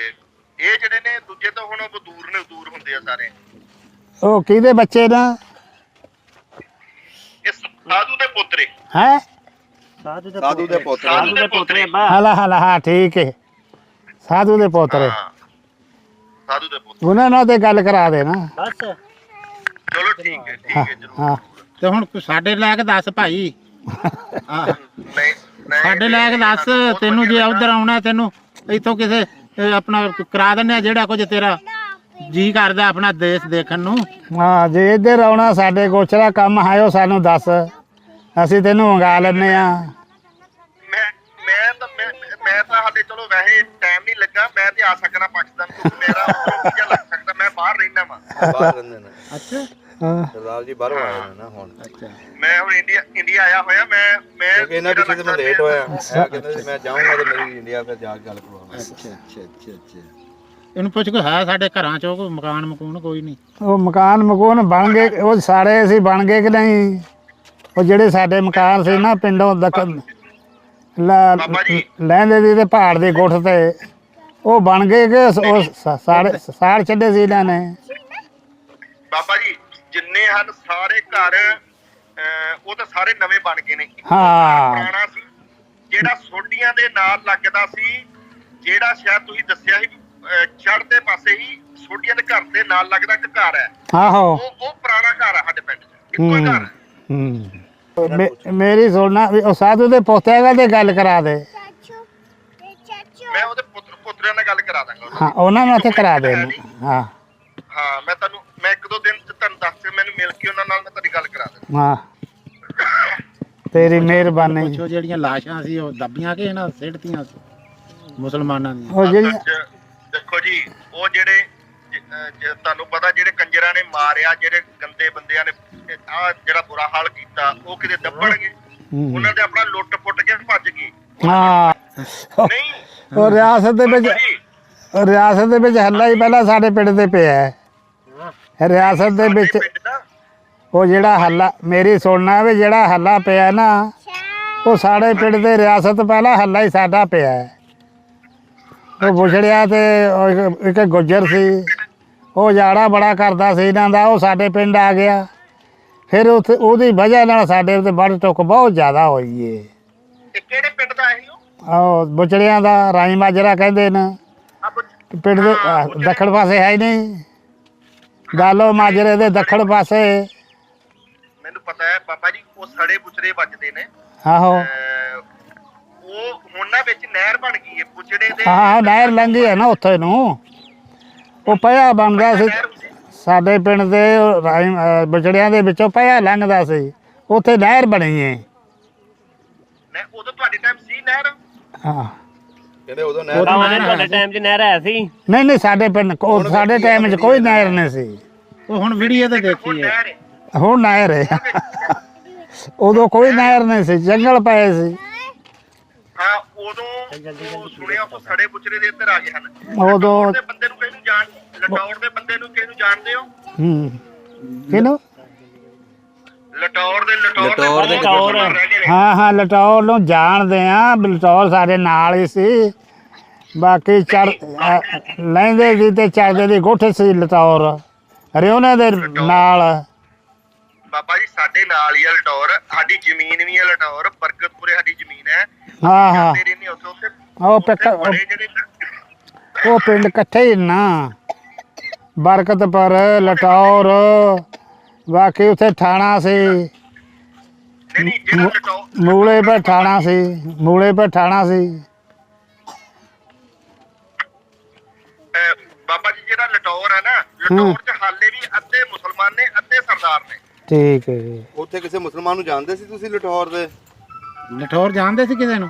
ਇਹ ਜਿਹੜੇ ਨੇ ਦੂਜੇ ਤਾਂ ਹੁਣ ਉਹ ਦੂਰ ਹੁੰਦੇ ਆ ਸਾਰੇ। ਉਹ ਕਿਹਦੇ ਬੱਚੇ ਨਾ? ਇਹ ਸਾਧੂ ਦੇ ਪੋਤਰੇ। ਹੈ ਸਾਧੂ ਦੇ ਪੋਤਰੇ। ਹਾਂ ਠੀਕ ਹੈ, ਸਾਧੂ ਦੇ ਪੋਤਰੇ। ਸਾਧੂ ਦੇ ਪੋਤਰੇ, ਉਹਨਾਂ ਨਾਲ ਤੇ ਗੱਲ ਕਰਾ ਦੇ ਨਾ। ਚਲੋ ਠੀਕ ਹੈ ਜਰੂਰ। ਹਾਂ ਤੇ ਹੁਣ ਸਾਡੇ ਲੈ ਕੇ ਦੱਸ ਭਾਈ। ਨਹੀਂ ਸਾਡੇ ਲੈ ਕੇ ਦੱਸ, ਤੈਨੂੰ ਜੇ ਉਧਰ ਆਉਣਾ, ਤੈਨੂੰ ਇੱਥੋਂ ਕਿਸੇ ਆਪਣਾ ਕਰਾ ਦਿੰਦੇ ਆ ਜਿਹੜਾ ਕੁਝ ਤੇਰਾ ਜੀ ਕਰਦਾ ਆਪਣਾ ਦੇਸ਼ ਦੇਖਣ ਨੂੰ। ਹਾਂ ਜੇ ਇੱਧਰ ਆਉਣਾ, ਸਾਡੇ ਗੋਚਰਾ ਕੰਮ ਆਇਓ ਸਾਨੂੰ ਦੱਸ, ਅਸੀਂ ਤੈਨੂੰ ਮੰਗਾ ਲੈਂਦੇ ਆ। ਮੈਂ ਤਾਂ ਹਾਲੇ ਚਲੋ ਵੈਸੇ ਟਾਈਮ ਨਹੀਂ ਲੱਗਾ, ਮੈਂ ਤੇ ਆ ਸਕਣਾ ਪਾਕਿਸਤਾਨ ਤੋਂ। ਮੇਰਾ ਵੀਜ਼ਾ ਲੱਗ ਸਕਦਾ, ਮੈਂ ਬਾਹਰ ਰਹਿਣਾ ਵਾ। ਬਾਹਰ ਰਹਿੰਦੇ ਨੇ। ਅੱਛਾ ਸਰਦਾਰ ਜੀ ਬਾਹਰੋਂ ਆਏ ਨੇ ਨਾ ਹੁਣ। ਅੱਛਾ ਮੈਂ ਹੁਣ ਇੰਡੀਆ ਆਇਆ ਹੋਇਆ। ਮੈਂ ਇਹਨਾਂ ਪਿੱਛੇ ਤੇ ਮੈਂ ਲੇਟ ਹੋਇਆ। ਕਹਿੰਦੇ ਸੀ ਮੈਂ ਜਾਊਂਗਾ ਤੇ ਮੇਰੀ ਇੰਡੀਆ ਫਿਰ ਜਾ ਕੇ ਗੱਲ ਕਰਵਾਵਾਂਗਾ। ਅੱਛਾ ਇਹਨੂੰ ਪੁੱਛ ਕੋਈ ਹੈ ਸਾਡੇ ਘਰਾਂ ਚੋਂ ਕੋਈ ਮਕਾਨ ਕੋਈ ਨਹੀਂ? ਉਹ ਮਕਾਨ ਮਕੂਨ ਬਣ ਗਏ, ਉਹ ਸਾਰੇ ਅਸੀਂ ਬਣ ਗਏ ਕਿ ਨਹੀਂ? ਉਹ ਜਿਹੜੇ ਸਾਡੇ ਮਕਾਨ ਸੀ ਨਾ ਪਿੰਡੋਂ ਲੈਂਦੇ ਦੀ ਤੇ ਪਹਾੜ ਦੇ ਗੁੱਠ ਤੇ, ਉਹ ਬਣ ਗਏ ਕਿ ਉਹ ਸਾੜ ਛੱਡੇ ਸੀ ਇਹਨਾਂ ਨੇ? ਬਾਬਾ ਜੀ ਜਿੰਨੇ ਹਨ ਸਾਰੇ ਘਰ ਉਹ ਤਾਂ ਸਾਰੇ ਨਵੇਂ ਬਣ ਗਏ ਨੇ। ਹਾਂ ਪੁਰਾਣਾ ਸੀ ਜਿਹੜਾ ਸੋਢੀਆਂ ਦੇ ਨਾਲ ਲੱਗਦਾ ਸੀ, ਜਿਹੜਾ ਸ਼ਾਇਦ ਤੁਸੀਂ ਦੱਸਿਆ ਸੀ ਚੜ੍ਹਦੇ ਪਾਸੇ ਹੀ ਸੋਢੀਆਂ ਦੇ ਘਰ ਦੇ ਨਾਲ ਲੱਗਦਾ ਇੱਕ ਘਰ ਹੈ। ਆਹੋ ਉਹ ਪੁਰਾਣਾ ਘਰ ਹੈ ਸਾਡੇ ਪਿੰਡ 'ਚ, ਇੱਕੋ ਹੀ ਘਰ ਹੈ। ਮੇਰੀ ਸੁਣਨਾ, ਉਹ ਸਾਧੂ ਦੇ ਪੋਤਿਆਂ ਨਾਲ ਤੇ ਗੱਲ ਕਰਾ ਦੇ। ਮੈਂ ਉਹਦੇ ਪੋਤਰਿਆਂ ਨਾਲ ਗੱਲ ਕਰਾ ਦਾਂਗਾ ਹਾਂ ਉਹਨਾਂ ਨੂੰ ਉੱਥੇ ਕਰਾ ਦੇ ਹਾਂ ਹਾਂ ਮੈਂ ਇੱਕ ਦੋ ਦਿਨ ਚ ਤੁਹਾਨੂੰ ਦੱਸ ਕੇ ਮੈਨੂੰ ਮਿਲ ਕੇ ਉਹਨਾਂ ਨਾਲ ਮੈਂ ਤੁਹਾਡੀ ਗੱਲ ਕਰਾ ਦਿੰਦਾ ਹਾਂ ਤੇਰੀ ਮਿਹਰਬਾਨੀ ਪੁੱਛੋ ਜਿਹੜੀਆਂ ਲਾਸ਼ਾਂ ਸੀ ਉਹ ਦੱਬੀਆਂ ਕਿ ਇਹਨਾਂ ਸਿੱਟਤੀਆਂ ਮੁਸਲਮਾਨਾਂ ਦੀਆਂ ਉਹ ਜਿਹੜੀ ਦੇਖੋ ਜੀ ਉਹ ਜਿਹੜੇ ਤੁਹਾਨੂੰ ਪਤਾ ਜਿਹੜੇ ਕੰਜਰਾਂ ਨੇ ਮਾਰਿਆ ਜਿਹੜੇ ਗੰਦੇ ਬੰਦਿਆਂ ਨੇ ਆ ਜਿਹੜਾ ਬੁਰਾ ਹਾਲ ਕੀਤਾ ਉਹ ਕਿਤੇ ਦੱਬਣਗੇ ਉਹਨਾਂ ਦੇ ਆਪਣਾ ਲੁੱਟ ਪੁੱਟ ਕੇ ਭੱਜ ਗਏ ਹਾਂ ਨਹੀਂ ਉਹ ਰਿਆਸਤ ਦੇ ਵਿੱਚ ਹੱਲਾ ਹੀ ਪਹਿਲਾਂ ਸਾਡੇ ਪਿੰਡ ਦੇ ਪਿਆ ਹੈ ਰਿਆਸਤ ਦੇ ਵਿੱਚ ਪਿੰਡ ਦਾ ਉਹ ਜਿਹੜਾ ਹੱਲਾ ਮੇਰੀ ਸੁਣਨਾ ਵੀ ਜਿਹੜਾ ਹੱਲਾ ਪਿਆ ਨਾ ਉਹ ਸਾਡੇ ਪਿੰਡ ਦੇ ਰਿਆਸਤ ਪਹਿਲਾਂ ਹੱਲਾ ਹੀ ਸਾਡਾ ਪਿਆ ਹੈ ਉਹ ਬੁਛੜਿਆ ਤੇ ਇੱਕ ਗੁੱਜਰ ਸੀ ਉਹ ਜਾੜਾ ਬੜਾ ਕਰਦਾ ਸੀ ਇਹਨਾਂ ਦਾ ਉਹ ਸਾਡੇ ਪਿੰਡ ਆ ਗਿਆ ਫਿਰ ਉੱਥੇ ਉਹਦੀ ਵਜ੍ਹਾ ਨਾਲ ਸਾਡੇ ਉੱਤੇ ਵੱਢ ਟੁੱਕ ਬਹੁਤ ਜ਼ਿਆਦਾ ਹੋਈ ਏ ਇਹ ਕਿਹੜੇ ਪਿੰਡ ਦਾ ਇਹ ਉਹ ਬੁਚੜਿਆਂ ਦਾ ਰਾਈ ਮਾਜਰਾ ਕਹਿੰਦੇ ਨੇ ਪਿੰਡ ਦੇ ਦੱਖਣ ਪਾਸੇ ਹੈ ਹੀ ਨਹੀਂ ਗਾਲੋ ਮਾਜਰੇ ਦੇ ਦੱਖਣ ਪਾਸੇ ਮੈਨੂੰ ਪਤਾ ਹੈ ਬਾਬਾ ਜੀ ਉਹ ਸੜੇ ਬੁਚੜੇ ਵੱਜਦੇ ਨੇ ਆਹੋ ਉਹ ਹੁਣ ਨਾ ਵਿੱਚ ਨਹਿਰ ਬਣ ਗਈ ਹੈ ਬੁਚੜੇ ਦੇ ਹਾਂ ਨਹਿਰ ਲੰਘੀ ਹੈ ਨਾ ਉੱਥੇ ਨੂੰ ਉਹ ਪਿਆ ਬਣਦਾ ਸੀ ਸਾਡੇ ਪਿੰਡ ਦੇ ਬੁਚੜਿਆਂ ਦੇ ਵਿੱਚੋਂ ਪਿਆ ਲੰਘਦਾ ਸੀ ਉੱਥੇ ਨਹਿਰ ਬਣੀ ਹੈ ਉਦੋਂ ਤੁਹਾਡੇ ਟਾਈਮ ਸੀ ਨਹਿਰ ਹਾਂ ਕਹਿੰਦੇ ਉਦੋਂ ਤੁਹਾਡੇ ਟਾਈਮ 'ਚ ਨਹਿਰ ਹੈ ਸੀ ਨਹੀਂ ਸਾਡੇ ਪਿੰਡ ਸਾਡੇ ਟਾਈਮ 'ਚ ਕੋਈ ਨਹਿਰ ਨਹੀਂ ਸੀ ਉਹ ਹੁਣ ਵੀਡੀਓ ਤੇ ਦੇਖੀ ਹੈ ਹੁਣ ਨਹਿਰ ਹੈ ਉਦੋਂ ਕੋਈ ਨਹਿਰ ਨਹੀਂ ਸੀ ਜੰਗਲ ਪਏ ਸੀ ਹਾਂ ਉਦੋਂ ਸੁਣਿਆ ਉਹ ਸੜੇ ਬੁਚੜੇ ਦੇ ਇੱਧਰ ਆ ਗਏ ਹਨ ਉਦੋਂ ਦੇ ਬੰਦੇ ਨੂੰ ਕਿਹਨੂੰ ਲਟੌਰ ਦੇ ਬੰਦੇ ਨੂੰ ਕਿਹਨੂੰ ਜਾਣਦੇ ਹੋ ਕਿਹਨੂੰ ਲਟੌਰ ਦੇ ਹਾਂ ਲਟੌਰ ਨੂੰ ਜਾਣਦੇ ਆ ਲਟੌਰ ਸਾਡੇ ਨਾਲ ਹੀ ਸੀ ਬਾਕੀ ਚੜ ਲੈਂਦੇ ਸੀ ਤੇ ਚੜਦੇ ਦੀ ਗੁੱਠ ਸੀ ਲਟੌਰ ਰਿਉਣੇ ਦੇ ਨਾਲ ਬਾਬਾ ਜੀ ਸਾਡੇ ਨਾਲ ਹੀ ਆ ਲਟੌਰ ਸਾਡੀ ਜ਼ਮੀਨ ਵੀ ਹੈ ਲਟੌਰ ਬਰਕਤਪੁਰੇ ਸਾਡੀ ਜ਼ਮੀਨ ਹੈ ਹਾਂ ਤੇਰੇ ਨਹੀਂ ਉੱਥੇ ਉਹ ਪਿੰਡ ਇਕੱਠੇ ਹੀ ਨਾ ਬਰਕਤਪੁਰ ਲਟੌਰ ਬਾਕੀ ਉੱਥੇ ਥਾਣਾ ਸੀ ਨਹੀਂ ਜਿਹੜਾ ਲਟੌਰ ਮੂਲੇ ਪਰ ਥਾਣਾ ਸੀ ਬਾਬਾ ਜੀ ਜਿਹੜਾ ਲਟੌਰ ਹੈ ਨਾ ਲਟੌਰ ਚ ਹਾਲੇ ਵੀ ਅੱਧੇ ਮੁਸਲਮਾਨ ਨੇ ਅੱਧੇ ਸਰਦਾਰ ਨੇ ਠੀਕ ਹੈ ਉੱਥੇ ਕਿਸੇ ਮੁਸਲਮਾਨ ਨੂੰ ਜਾਣਦੇ ਸੀ ਤੁਸੀਂ ਲਟੌਰ ਦੇ ਲਠੌਰ ਜਾਣਦੇ ਸੀ ਕਿਸੇ ਨੂੰ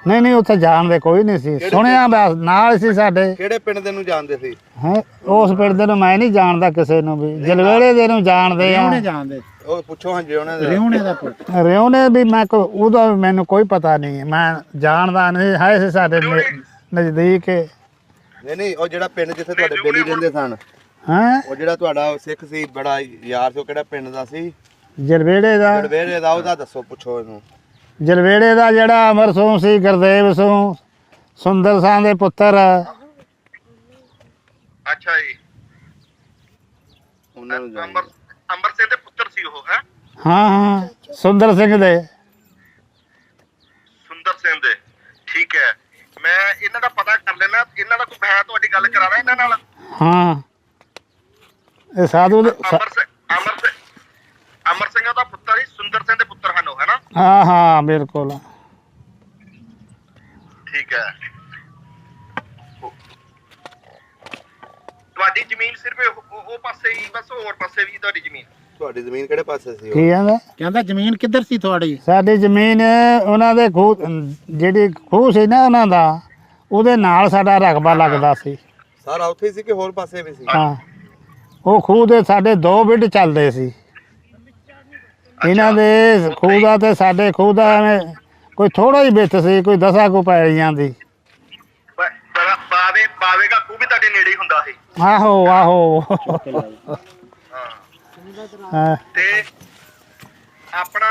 ਨਹੀਂ ਉੱਥੇ ਜਾਣਦੇ ਕੋਈ ਨਹੀਂ ਸੀ ਸੁਣਿਆ ਬਸ ਨਾਲ ਸੀ ਸਾਡੇ ਕਿਹੜੇ ਪਿੰਡ ਦੇ ਨੂੰ ਜਾਣਦੇ ਸੀ ਹੈ ਉਸ ਪਿੰਡ ਦੇ ਨੂੰ ਮੈਂ ਨਹੀਂ ਜਾਣਦਾ ਕਿਸੇ ਨੂੰ ਵੀ ਜਲਵੇੜੇ ਦੇ ਨੂੰ ਜਾਣਦੇ ਆ ਰਿਉਣੇ ਜਾਣਦੇ ਉਹ ਪੁੱਛੋ ਹਾਂਜੀ ਉਹਨਾਂ ਦੇ ਰਿਉਣੇ ਦਾ ਪੁੱਤ ਰਿਉਣੇ ਵੀ ਮੈਂ ਉਹਦਾ ਮੈਨੂੰ ਕੋਈ ਪਤਾ ਨਹੀਂ ਮੈਂ ਜਾਣਦਾ ਨਹੀਂ ਹੈ ਸੀ ਸਾਡੇ ਨਜ਼ਦੀਕ ਨਹੀਂ ਉਹ ਜਿਹੜਾ ਪਿੰਡ ਜਿੱਥੇ ਤੁਹਾਡੇ ਬੇਲੀ ਰਹਿੰਦੇ ਸਨ ਹੈ ਉਹ ਜਿਹੜਾ ਤੁਹਾਡਾ ਸਿੱਖ ਸੀ ਬੜਾ ਯਾਰ ਸੀ ਉਹ ਕਿਹੜਾ ਪਿੰਡ ਦਾ ਸੀ ਜਲਵੇੜੇ ਦਾ ਜਲਵੇੜੇ ਦਾ ਉਹਦਾ ਦੱਸੋ ਪੁੱਛੋ ਇਹਨੂੰ ਜਲਵੇੜੇ ਦਾ ਜਿਹੜਾ ਅਮਰ ਸਿੰਘ ਸੀ ਗੁਰਦੇਵ ਸਿੰਘ ਸੁੰਦਰ ਸਿੰਘ ਦੇ ਪੁੱਤਰ ਅੱਛਾ ਜੀ ਉਹਨਾਂ ਨੂੰ ਅੰਮ੍ਰਿਤ ਸਿੰਘ ਦੇ ਪੁੱਤਰ ਸੀ ਉਹ ਹੈ ਹਾਂ ਸੁੰਦਰ ਸਿੰਘ ਦੇ ਠੀਕ ਹੈ ਮੈਂ ਇਹਨਾਂ ਦਾ ਪਤਾ ਕਰ ਲੈਣਾ ਇਹਨਾਂ ਦਾ ਕੋਈ ਹੈ ਤੁਹਾਡੀ ਗੱਲ ਕਰਾਣਾ ਇਹਨਾਂ ਨਾਲ ਹਾਂ ਇਹ ਸਾਧੂ ਦੇ ਅਮਰ ਸਿੰਘ ਦਾ ਪੁੱਤਰ ਸੀ ਸੁੰਦਰ ਸਿੰਘ ਦੇ ਪੁੱਤਰ ਹਨ ਉਹ ਹੈ ਨਾ ਹਾਂ ਬਿਲਕੁਲ ਠੀਕ ਹੈ ਤੁਹਾਡੀ ਜ਼ਮੀਨ ਸਿਰਫ ਉਹ ਪਾਸੇ ਹੀ ਬਸ ਹੋਰ ਪਾਸੇ ਵੀ ਤੁਹਾਡੀ ਜ਼ਮੀਨ ਕਿਹੜੇ ਪਾਸੇ ਸੀ ਕੀ ਕਹਿੰਦਾ ਜ਼ਮੀਨ ਕਿੱਧਰ ਸੀ ਤੁਹਾਡੀ ਸਾਡੀ ਜ਼ਮੀਨ ਉਹਨਾਂ ਦੇ ਖੂਹ ਜਿਹੜੀ ਖੂਹ ਸੀ ਨਾ ਉਹਨਾਂ ਦਾ ਉਹਦੇ ਨਾਲ ਸਾਡਾ ਰਕਬਾ ਲੱਗਦਾ ਸੀ ਸਾਰਾ ਉੱਥੇ ਸੀ ਕਿ ਹੋਰ ਪਾਸੇ ਵੀ ਸੀ ਹਾਂ ਉਹ ਖੂਹ ਦੇ ਸਾਡੇ 2 ਬਿੱਡ ਚੱਲਦੇ ਸੀ ਇਹਨਾਂ ਦੇ ਖੂਹ ਦਾ ਤੇ ਸਾਡੇ ਖੂਹ ਦਾ ਐਵੇਂ ਕੋਈ ਥੋੜਾ ਹੀ ਵਿੱਥ ਸੀ ਕੋਈ 10 ਕੁ ਪੈਲੀਆਂ ਦੀ ਬਾਵੇ ਦਾ ਖੂਹ ਵੀ ਤੁਹਾਡੇ ਨੇੜੇ ਹੀ ਹੁੰਦਾ ਸੀ ਆਹੋ ਹਾਂ ਤੇ ਆਪਣਾ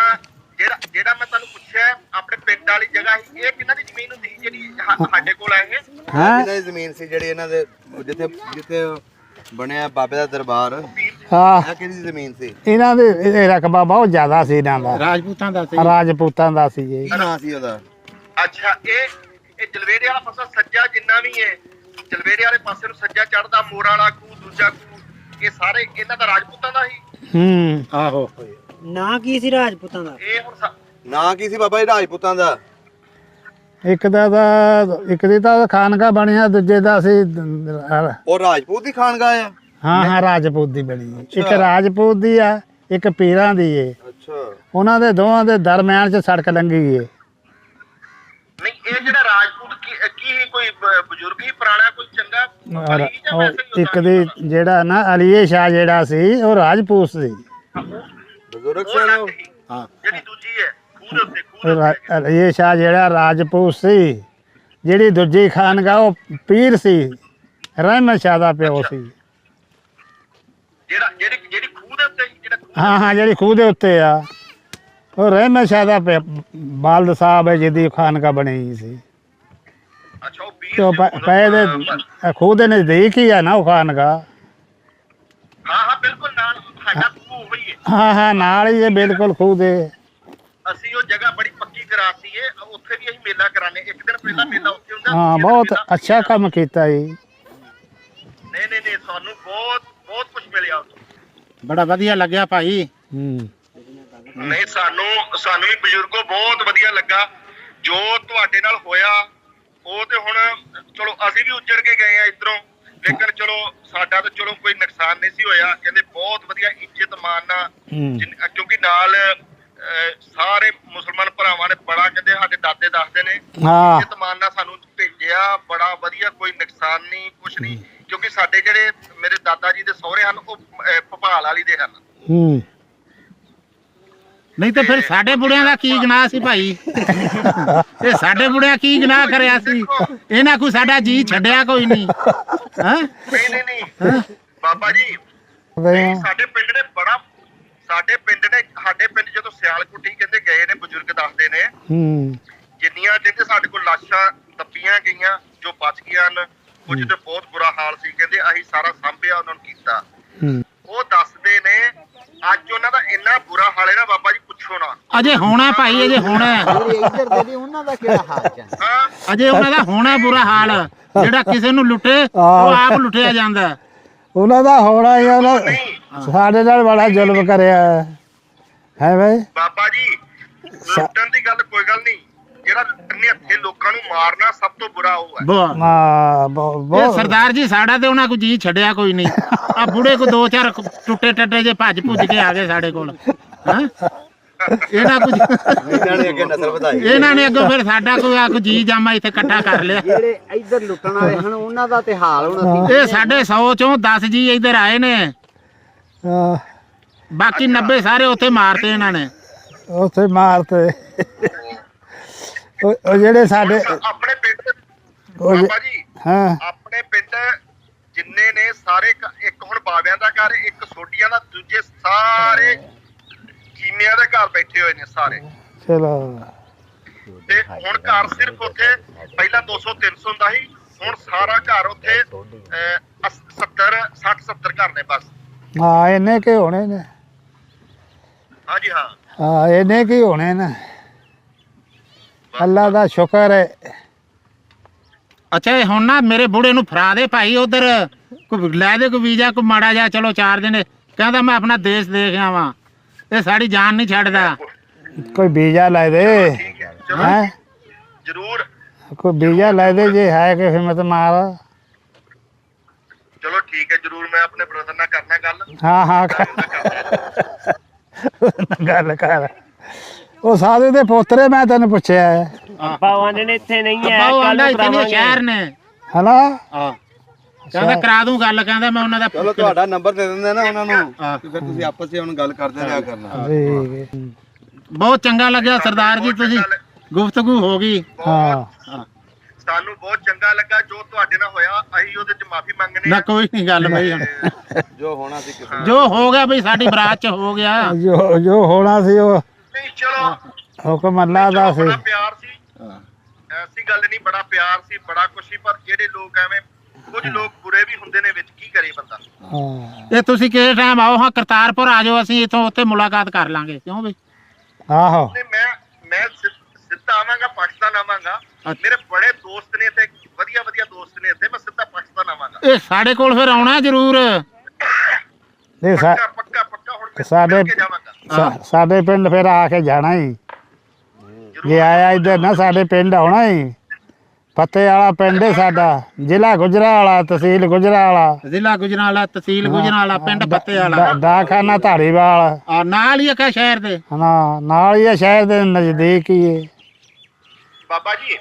ਜਿਹੜਾ ਮੈਂ ਤੁਹਾਨੂੰ ਪੁੱਛਿਆ ਆਪਣੇ ਪਿੰਡ ਵਾਲੀ ਜਗ੍ਹਾ ਸੀ ਇਹ ਕਿਹਨਾਂ ਦੀ ਜ਼ਮੀਨ ਹੁੰਦੀ ਜਿਹੜੀ ਸਾਡੇ ਕੋਲ ਆਏ ਇਹਨਾਂ ਦੀ ਜ਼ਮੀਨ ਸੀ ਜਿਹੜੀ ਇਹਨਾਂ ਦੇ ਜਿੱਥੇ ਬਣਿਆ ਬਾਬੇ ਦਾ ਦਰਬਾਰ ਹਾਂ ਇਹ ਕਿਹਦੀ ਜ਼ਮੀਨ ਸੀ ਇਹਨਾਂ ਦੇ ਰਕਬਾ ਬਹੁਤ ਜ਼ਿਆਦਾ ਸੀ ਇਹਨਾਂ ਦਾ ਰਾਜਪੂਤਾਂ ਦਾ ਸੀ ਇਹ ਕੀ ਨਾਂ ਸੀ ਉਹਦਾ ਅੱਛਾ ਇਹ ਜਲਵੇੜੇ ਵਾਲਾ ਪਾਸਾ ਸੱਜਾ ਜਿੰਨਾ ਵੀ ਹੈ ਜਲਵੇੜੇ ਵਾਲੇ ਪਾਸੇ ਨੂੰ ਸੱਜਾ ਚੜਦਾ ਮੋੜ ਵਾਲਾ ਖੂਹ ਦੂਜਾ ਖੂਹ ਇਹ ਸਾਰੇ ਇਹਨਾਂ ਦਾ ਰਾਜਪੂਤਾਂ ਦਾ ਸੀ ਆਹੋ ਨਾਂ ਕੀ ਸੀ ਰਾਜਪੂਤਾਂ ਦਾ ਇਹ ਹੁਣ ਨਾਂ ਕੀ ਸੀ ਬਾਬਾ ਜੀ ਰਾਜਪੂਤਾਂ ਦਾ ਇੱਕ ਦਾ ਤਾਂ ਇੱਕ ਦੀ ਤਾਂ ਖਾਨਗਾ ਬਣਿਆ, ਦੂਜੇ ਦਾ ਅਸੀਂ ਉਹ ਰਾਜਪੂਤ ਦੀ ਖਾਨਗਾਹ ਆ? ਹਾਂ ਹਾਂ ਰਾਜਪੂਤ ਦੀ ਬਣੀ ਹੈ। ਇੱਕ ਰਾਜਪੂਤ ਦੀ ਆ, ਇੱਕ ਪੀਰਾਂ ਦੀ ਏ। ਅੱਛਾ। ਉਹਨਾਂ ਦੇ ਦੋਵਾਂ ਦੇ ਦਰਮਿਆਨ 'ਚ ਸੜਕ ਲੰਘੀ ਏ। ਨਹੀਂ ਇਹ ਜਿਹੜਾ ਰਾਜਪੂਤ ਕੀ ਕੋਈ ਬਜ਼ੁਰਗ ਹੀ ਪੁਰਾਣਾ ਕੋਈ ਚੰਗਾ ਔਰ ਵਲੀ ਜਾਂ ਵੈਸੇ ਹੀ ਉਹ ਇੱਕ ਦੀ ਜਿਹੜਾ ਨਾ ਅਲੀਏ ਸ਼ਾਹ ਜਿਹੜਾ ਸੀ ਉਹ ਰਾਜਪੂਤ ਸੀ। ਬਜ਼ੁਰਗ ਉਹ ਅਲੱਗ ਸੀ ਸੀ। ਜਿਹੜੀ ਦੂਜੀ ਹੈ ਖੂਹ ਦੇ ਉੱਤੇ ਅਲੀਏ ਸ਼ਾਹ ਜਿਹੜਾ ਰਾਜਪੂਤ ਸੀ, ਜਿਹੜੀ ਦੂਜੀ ਖਾਨਗਾ ਉਹ ਪੀਰ ਸੀ, ਰਹਿਮਤ ਸ਼ਾਹ ਦਾ ਪਿਓ ਸੀ। ਜਿਹੜੀ ਖੂਹ ਦੇ ਉੱਤੇ ਜਿਹੜਾ ਹਾਂ ਹਾਂ ਜਿਹੜੀ ਖੂਹ ਦੇ ਉੱਤੇ ਆ ਉਹ ਰਹਿਮਤ ਸ਼ਾਹ ਦਾ ਬਾਲਦ ਸਾਹਿਬ ਹੈ ਜਿਹਦੀ ਖਾਨਗਾ ਬਣੀ ਸੀ। ਅੱਛਾ ਉਹ ਪੀਰ ਤੇ ਉਹ ਪਏ ਦੇ ਖੂਹ ਦੇ ਨਜ਼ਦੀਕ ਹੀ ਆ ਨਾ ਉਹ ਖਾਨਗਾ। ਹਾਂ ਬਿਲਕੁਲ ਨਾਲ ਸਾਡਾ ਖੂਹ ਹੋਈ ਹੈ। ਹਾਂ ਹਾਂ ਨਾਲ ਹੀ ਹੈ ਬਿਲਕੁਲ ਖੂਹ ਦੇ। ਅਸੀਂ ਉਹ ਜਗ੍ਹਾ ਬੜੀ ਪੱਕੀ ਕਰਾਤੀ ਹੈ, ਉੱਥੇ ਵੀ ਅਸੀਂ ਮੇਲਾ ਕਰਾਣੇ। ਇੱਕ ਦਿਨ ਪਹਿਲਾਂ ਮੇਲਾ ਉੱਥੇ ਹੁੰਦਾ। ਹਾਂ ਬਹੁਤ ਅੱਛਾ ਕੰਮ ਕੀਤਾ ਜੀ। ਨਹੀਂ ਸਾਨੂੰ ਬਹੁਤ ਕੁਝ ਮਿਲਿਆ ਉੱਥੋਂ। ਬੜਾ ਵਧੀਆ ਲੱਗਿਆ ਭਾਈ। ਨਹੀਂ ਸਾਨੂੰ ਵੀ ਬਜ਼ੁਰਗੋ ਬਹੁਤ ਵਧੀਆ ਲੱਗਾ ਜੋ ਤੁਹਾਡੇ ਨਾਲ ਹੋਇਆ। ਉਹ ਤੇ ਹੁਣ ਚਲੋ ਅਸੀਂ ਵੀ ਉੱਜੜ ਕੇ ਗਏ ਆ ਇਧਰੋਂ, ਲੇਕਿਨ ਚਲੋ ਸਾਡਾ ਤਾਂ ਚਲੋ ਕੋਈ ਨੁਕਸਾਨ ਨਹੀਂ ਸੀ ਹੋਇਆ। ਕਹਿੰਦੇ ਬਹੁਤ ਵਧੀਆ ਇੱਜ਼ਤ ਮਾਨ ਨਾਲ, ਕਿਉਂਕਿ ਨਾਲ ਸਾਰੇ ਮੁਸਲਮਾਨ ਭਰਾਵਾਂ ਨੇ ਬੜਾ, ਕਹਿੰਦੇ ਸਾਡੇ ਦਾਦੇ ਦੱਸਦੇ ਨੇ, ਹਾਂ ਇੱਜ਼ਤ ਮਾਨ ਨਾਲ ਸਾਨੂੰ ਭੇਜਿਆ। ਬੜਾ ਵਧੀਆ, ਕੋਈ ਨੁਕਸਾਨ ਨਹੀਂ, ਕੁਛ ਨਹੀਂ। ਕਿਉਂਕਿ ਸਾਡੇ ਜਿਹੜੇ ਮੇਰੇ ਦਾਦਾ ਜੀ ਦੇ ਸਹੁਰੇ ਹਨ ਉਹ ਭੋਪਾਲ ਵਾਲੀ ਦੇ ਹਨ। ਨਹੀਂ ਤੇ ਫਿਰ ਸਾਡੇ ਬੁੜਿਆਂ ਦਾ ਕੀ ਗੁਨਾਹ ਸੀ ਭਾਈ? ਇਹ ਸਾਡੇ ਬੁੜਿਆਂ ਕੀ ਗੁਨਾਹ ਕਰਿਆ ਸੀ? ਇਹਨਾਂ ਕੋਈ ਸਾਡਾ ਜੀ ਛੱਡਿਆ ਕੋਈ ਨਹੀਂ। ਹਾਂ ਨਹੀਂ ਬਾਬਾ ਜੀ, ਸਾਡੇ ਪਿੰਡ ਜਦੋਂ ਸਿਆਲਕੁੱਟੀ ਕਹਿੰਦੇ ਗਏ ਨੇ, ਬਜ਼ੁਰਗ ਦੱਸਦੇ ਨੇ ਜਿੰਨੀਆਂ ਕਹਿੰਦੇ ਸਾਡੇ ਕੋਲ ਲਾਸ਼ਾਂ ਦੱਬੀਆਂ ਗਈਆਂ, ਜੋ ਬਚ ਗਈਆਂ ਹਨ, ਕੁਝ ਤੇ ਬਹੁਤ ਬੁਰਾ ਹਾਲ ਸੀ। ਕਹਿੰਦੇ ਅਸੀਂ ਸਾਰਾ ਸਾਂਭਿਆ, ਉਹਨਾਂ ਨੂੰ ਕੀਤਾ। ਉਹ ਦੱਸਦੇ ਨੇ ਅੱਜ ਉਹਨਾਂ ਦਾ ਇੰਨਾ ਬੁਰਾ ਹਾਲ ਹੈ ਨਾ ਬਾਬਾ ਜੀ, ਪੁੱਛੋ ਨਾ। ਅਜੇ ਹੋਣਾ ਭਾਈ, ਅਜੇ ਹੋਣਾ। ਉਹਨਾਂ ਦਾ ਕਿਹੜਾ ਹਾਲ ਹੈ? ਅਜੇ ਉਹਨਾਂ ਦਾ ਹੋਣਾ ਬੁਰਾ ਹਾਲ। ਜਿਹੜਾ ਕਿਸੇ ਨੂੰ ਲੁੱਟੇ ਉਹ ਆਪ ਲੁੱਟਿਆ ਜਾਂਦਾ। ਉਹਨਾਂ ਦਾ ਹੋਣਾ ਹੀ ਉਹਨਾਂ ਸਾਡੇ ਨਾਲ ਬੜਾ ਜ਼ੁਲਮ ਕਰਿਆ ਹੈ ਭਾਈ। ਬਾਬਾ ਜੀ ਲੁੱਟਣ ਦੀ ਗੱਲ ਕੋਈ ਗੱਲ ਨਹੀਂ, ਜਿਹੜਾ ਲੁੱਟਣੇ ਹੱਥੇ ਲੋਕਾਂ ਨੂੰ ਮਾਰਨਾ ਸਭ ਤੋਂ ਬੁਰਾ ਉਹ ਹੈ। ਇਹ ਸਰਦਾਰ ਜੀ ਸਾਡਾ ਤੇ ਉਹਨਾਂ ਕੋਈ ਜੀ ਛੱਡਿਆ ਕੋਈ ਨਹੀਂ। ਆ ਬੁੜੇ ਕੋ ਦੋ ਚਾਰ ਟੁੱਟੇ ਟੱਟੇ ਜੇ ਭੱਜ ਭੁੱਜ ਕੇ ਆ ਗਏ ਸਾਡੇ ਕੋਲ। ਇਹਨਾਂ ਕੁਝ ਇਹਨਾਂ ਨੇ ਅੱਗੋਂ ਫਿਰ ਸਾਡਾ ਕੋਈ ਜੀ ਜਾਮਾ ਇੱਥੇ ਇਕੱਠਾ ਕਰ ਲਿਆ। ਜਿਹੜੇ ਇੱਧਰ ਲੁੱਟਣ ਵਾਲੇ ਹਨ ਉਹਨਾਂ ਦਾ ਤੇ ਹਾਲ ਹੋਣਾ ਸੀ। ਇਹ ਸਾਡੇ 100 ਚੋਂ 10 ਜੀ ਇੱਧਰ ਆਏ ਨੇ, ਬਾਕੀ 90 ਸਾਰੇ ਉੱਥੇ ਮਾਰਤੇ ਇਹਨਾਂ ਨੇ। ਉੱਥੇ ਮਾਰਤੇ ਉਹ ਜਿਹੜੇ ਸਾਡੇ ਆਪਣੇ ਪਿੰਡ ਬਾਬਾ ਜੀ, ਹਾਂ ਆਪਣੇ ਪਿੰਡ ਜਿੰਨੇ ਨੇ ਸਾਰੇ ਇੱਕ ਹੁਣ ਬਾਬਿਆਂ ਦਾ ਘਰ, ਇੱਕ ਸੋਢੀਆਂ ਦਾ, ਦੂਜੇ ਸਾਰੇ ਕੀਮਿਆਂ ਦੇ ਘਰ ਬੈਠੇ ਹੋਏ ਨੇ ਸਾਰੇ। ਚਲੋ ਤੇ ਹੁਣ ਘਰ ਸਿਰਫ ਉੱਥੇ ਪਹਿਲਾਂ 200-300 ਹੁੰਦਾ ਸੀ, ਹੁਣ ਸਾਰਾ ਘਰ ਉੱਥੇ 60-70 ਘਰ ਨੇ ਬਸ। ਹਾਂ ਇਹਨੇ ਕੀ ਹੋਣੇ ਨੇ। ਹਾਂਜੀ ਹਾਂ ਇਹਨੇ ਕੀ ਹੋਣੇ ਨੇ। ਅੱਲਾ ਦਾ ਸ਼ੁਕਰ ਹੈ। ਅੱਛਾ ਇਹ ਹੁਣ ਨਾ ਮੇਰੇ ਬੁੜੇ ਨੂੰ ਫੜਾ ਦੇ ਭਾਈ, ਉਧਰ ਕੋਈ ਲੈ ਦੇ ਕੋਈ ਵੀਜ਼ਾ, ਕੋਈ ਮਾੜਾ ਜਾ, ਚਲੋ 4 ਦਿਨ ਕਹਿੰਦਾ ਮੈਂ ਆਪਣਾ ਦੇਸ਼ ਦੇਖ ਆਵਾਂ। ਇਹ ਸਾਡੀ ਜਾਨ ਨਹੀਂ ਛੱਡਦਾ। ਕੋਈ ਵੀਜ਼ਾ ਲੈ ਦੇ ਠੀਕ ਹੈ, ਚਲੋ ਹੈ, ਜ਼ਰੂਰ ਕੋਈ ਵੀਜ਼ਾ ਲੈ ਦੇ ਜੇ ਹੈ ਕਿ ਹਿੰਮਤ ਮਾਰ। ਚਲੋ ਠੀਕ ਹੈ, ਜ਼ਰੂਰ ਮੈਂ ਆਪਣੇ ਬ੍ਰਦਰ ਨਾਲ ਕਰਨਾ ਗੱਲ। ਹਾਂ ਹਾਂ ਗੱਲ ਕਰ। ਉਹ ਸਾਧੂ ਦੇ ਪੋਤਰੇ ਮੈਂ ਤੈਨੂੰ ਪੁੱਛਿਆ ਹੈ। ਬਾਵਾਂ ਨੇ ਇੱਥੇ ਨਹੀਂ ਹੈ, ਬਾਬਾ ਕੱਲ ਆਂਦਾ ਇੱਥੇ ਕਰਾਵਾਂਗੇ। ਸ਼ਹਿਰ ਨੇ। ਹਨਾ ਹਾਂ ਕਹਿੰਦਾ ਕਰਾ ਦੂੰ ਗੱਲ, ਕਹਿੰਦਾ ਮੈਂ ਉਹਨਾਂ ਦਾ। ਚਲੋ ਤੁਹਾਡਾ ਨੰਬਰ ਦੇ ਦਿੰਦੇ ਨਾ ਉਹਨਾਂ ਨੂੰ, ਤੇ ਫਿਰ ਤੁਸੀਂ ਆਪਸ ਵਿੱਚ ਹੁਣ ਗੱਲ ਕਰਦੇ ਰਿਹਾ ਕਰਨਾ। ਠੀਕ ਹੈ। ਬਹੁਤ ਚੰਗਾ ਲੱਗਿਆ ਸਰਦਾਰ ਜੀ, ਤੁਸੀਂ ਗੁਫ਼ਤਗੂ ਹੋ ਗਈ। ਹਾਂ ਸਾਨੂੰ ਬਹੁਤ ਚੰਗਾ ਲੱਗਾ ਜੋ ਤੁਹਾਡੇ ਨਾਲ ਹੋਇਆ। ਅਸੀਂ ਉਹਦੇ ਚ ਮਾਫੀ ਮੰਗਨੇ ਨਾ ਕੋਈ ਨਹੀਂ ਗੱਲ ਬਈ, ਹੁਣ ਜੋ ਹੋਣਾ ਸੀ ਕਿਸੇ ਜੋ ਹੋ ਗਿਆ ਬਈ ਸਾਡੀ ਬਰਾਤ ਚ ਹੋ ਗਿਆ। ਜੋ ਹੋਣਾ ਸੀ ਉਹ ਨਹੀਂ ਚਲੋ ਹੁਕਮ ਅੱਲਾ ਦਾ ਸੀ। ਬੜਾ ਪਿਆਰ ਸੀ, ਐਸੀ ਗੱਲ ਨਹੀਂ, ਬੜਾ ਪਿਆਰ ਸੀ, ਬੜਾ ਕੁਛ ਸੀ। ਪਰ ਜਿਹੜੇ ਲੋਕ ਐਵੇਂ, ਕੁਝ ਲੋਕ ਬੁਰੇ ਵੀ ਹੁੰਦੇ ਨੇ ਵਿੱਚ, ਕੀ ਕਰੇ ਬੰਦਾ। ਹਾਂ ਇਹ ਤੁਸੀਂ ਕਿਹੜੇ ਟਾਈਮ ਆਓ ਹਾਂ ਕਰਤਾਰਪੁਰ ਆ ਜਾਓ, ਅਸੀਂ ਇੱਥੋਂ ਉੱਥੇ ਮੁਲਾਕਾਤ ਕਰ ਲਾਂਗੇ। ਕਿਉਂ ਬਈ? ਆਹੋ ਤੇ ਮੈਂ ਸਿੱਧਾ ਆਵਾਂਗਾ, ਪਾਕਿਸਤਾਨ ਆਵਾਂਗਾ। ਮੇਰੇ ਬੜੇ ਦੋਸਤ ਨੇ ਇੱਥੇ, ਵਧੀਆ ਦੋਸਤ ਨੇ ਇੱਥੇ, ਮੈਂ ਸਿੱਧਾ ਪਾਕਿਸਤਾਨ ਆਵਾਂਗਾ। ਇਹ ਸਾਡੇ ਕੋਲ ਫਿਰ ਆਉਣਾ ਜ਼ਰੂਰ। ਨਹੀਂ ਪੱਕਾ ਹੁਣ ਮੈਂ ਸਾਡੇ ਮਿਲ ਕੇ ਜਾਵਾਂਗਾ। ਸਾਡੇ ਪਿੰਡ ਫਿਰ ਆ ਕੇ ਜਾਣਾ ਹੀ। ਜੇ ਆਇਆ ਇੱਧਰ ਨਾ ਸਾਡੇ ਪਿੰਡ ਆਉਣਾ ਹੀ ਫੱਤੇ ਵਾਲਾ ਪਿੰਡ ਹੈ ਸਾਡਾ, ਜ਼ਿਲ੍ਹਾ ਗੁਜਰਾਂਵਾਲਾ, ਤਹਿਸੀਲ ਗੁਜਰਾਂਵਾਲਾ, ਜ਼ਿਲ੍ਹਾ ਗੁਜਰਾਂਵਾਲਾ, ਤਹਿਸੀਲ ਗੁਜਰਾਂਵਾਲਾ, ਪਿੰਡ ਫੱਤੇ ਵਾਲਾ, ਡਾਕਖਾਨਾ ਧਾਰੀਵਾਲ। ਆ ਨਾਲ ਹੀ ਆ ਸ਼ਹਿਰ ਦੇ। ਨਾਲ ਹੀ ਆ, ਸ਼ਹਿਰ ਦੇ ਨਜ਼ਦੀਕ ਹੀ ਹੈ। ਬਾਬਾ ਜੀ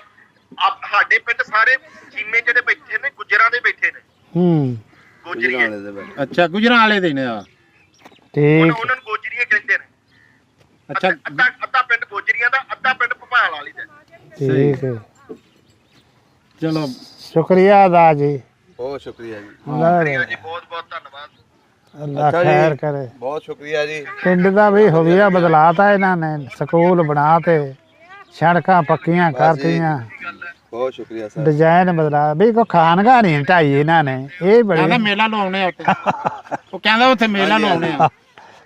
ਸਾਡੇ ਪਿੰਡ ਸਾਰੇ ਚੀਮੇ ਜਿਹੜੇ ਬੈਠੇ ਨੇ ਗੁੱਜਰਾਂ ਦੇ ਬੈਠੇ ਨੇ। ਗੋਜਰੀਏ। ਅੱਛਾ, ਗੁਜਰਾਂਵਾਲੇ ਦੇ ਨੇ। ਠੀਕ। ਉਹਨਾਂ ਨੂੰ ਗੋਜਰੀਏ ਕਹਿੰਦੇ ਨੇ। ਅੱਛਾ, ਅੱਧਾ ਪਿੰਡ ਗੋਜਰੀਆਂ ਦਾ, ਅੱਧਾ ਪਿੰਡ ਭਪਾਲ ਵਾਲੀ ਦਾ। ਠੀਕ ਹੈ, ਚਲੋ ਸ਼ੁਕਰੀਆ ਅਦਾ ਜੀ। ਬਹੁਤ ਸ਼ੁਕਰੀਆ ਜੀ, ਜੀ ਬਹੁਤ ਬਹੁਤ ਧੰਨਵਾਦ। ਅੱਲਾ ਖੈਰ ਕਰੇ। ਬਹੁਤ ਸ਼ੁਕਰੀਆ ਜੀ। ਪਿੰਡ ਦਾ ਵੀ ਹੁਲੀਆ ਬਦਲਾਤਾ ਇਹਨਾਂ ਨੇ, ਸਕੂਲ ਬਣਾਤੇ, ਸੜਕਾਂ ਪੱਕੀਆਂ ਕਰਤੀਆਂ, ਬਹੁਤ ਸ਼ੁਕਰੀਆ ਸਰ। ਡਿਜ਼ਾਈਨ ਬਦਲਾ ਵੀ ਕੋ ਖਾਨਗਾ ਨਹੀਂ ਢਾਈ ਇਹਨਾਂ ਨੇ। ਇਹ ਬੜੀ ਕਹਿੰਦਾ ਮੇਲਾ ਲਾਉਣੇ ਆ ਉੱਥੇ। ਉਹ ਕਹਿੰਦਾ ਉੱਥੇ ਮੇਲਾ ਲਾਉਣੇ ਆ।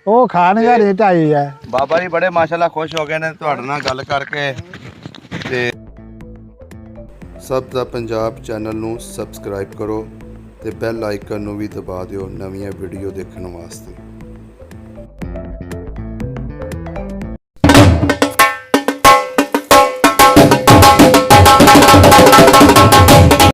ਉਹ ਖਾਨਗਾ ਨਹੀਂ ਢਾਈ ਹੈ। ਬਾਬਾ ਜੀ ਬੜੇ ਮਾਸ਼ਾਅੱਲਾ ਖੁਸ਼ ਹੋ ਗਏ ਨੇ ਤੁਹਾਡੇ ਨਾਲ ਗੱਲ ਕਰਕੇ। ਤੇ ਸਭ ਦਾ ਪੰਜਾਬ ਚੈਨਲ ਨੂੰ ਸਬਸਕ੍ਰਾਈਬ ਕਰੋ ਤੇ ਬੈਲ ਆਈਕਨ ਨੂੰ ਵੀ ਦਬਾ ਦਿਓ ਨਵੀਆਂ ਵੀਡੀਓ ਦੇਖਣ ਵਾਸਤੇ।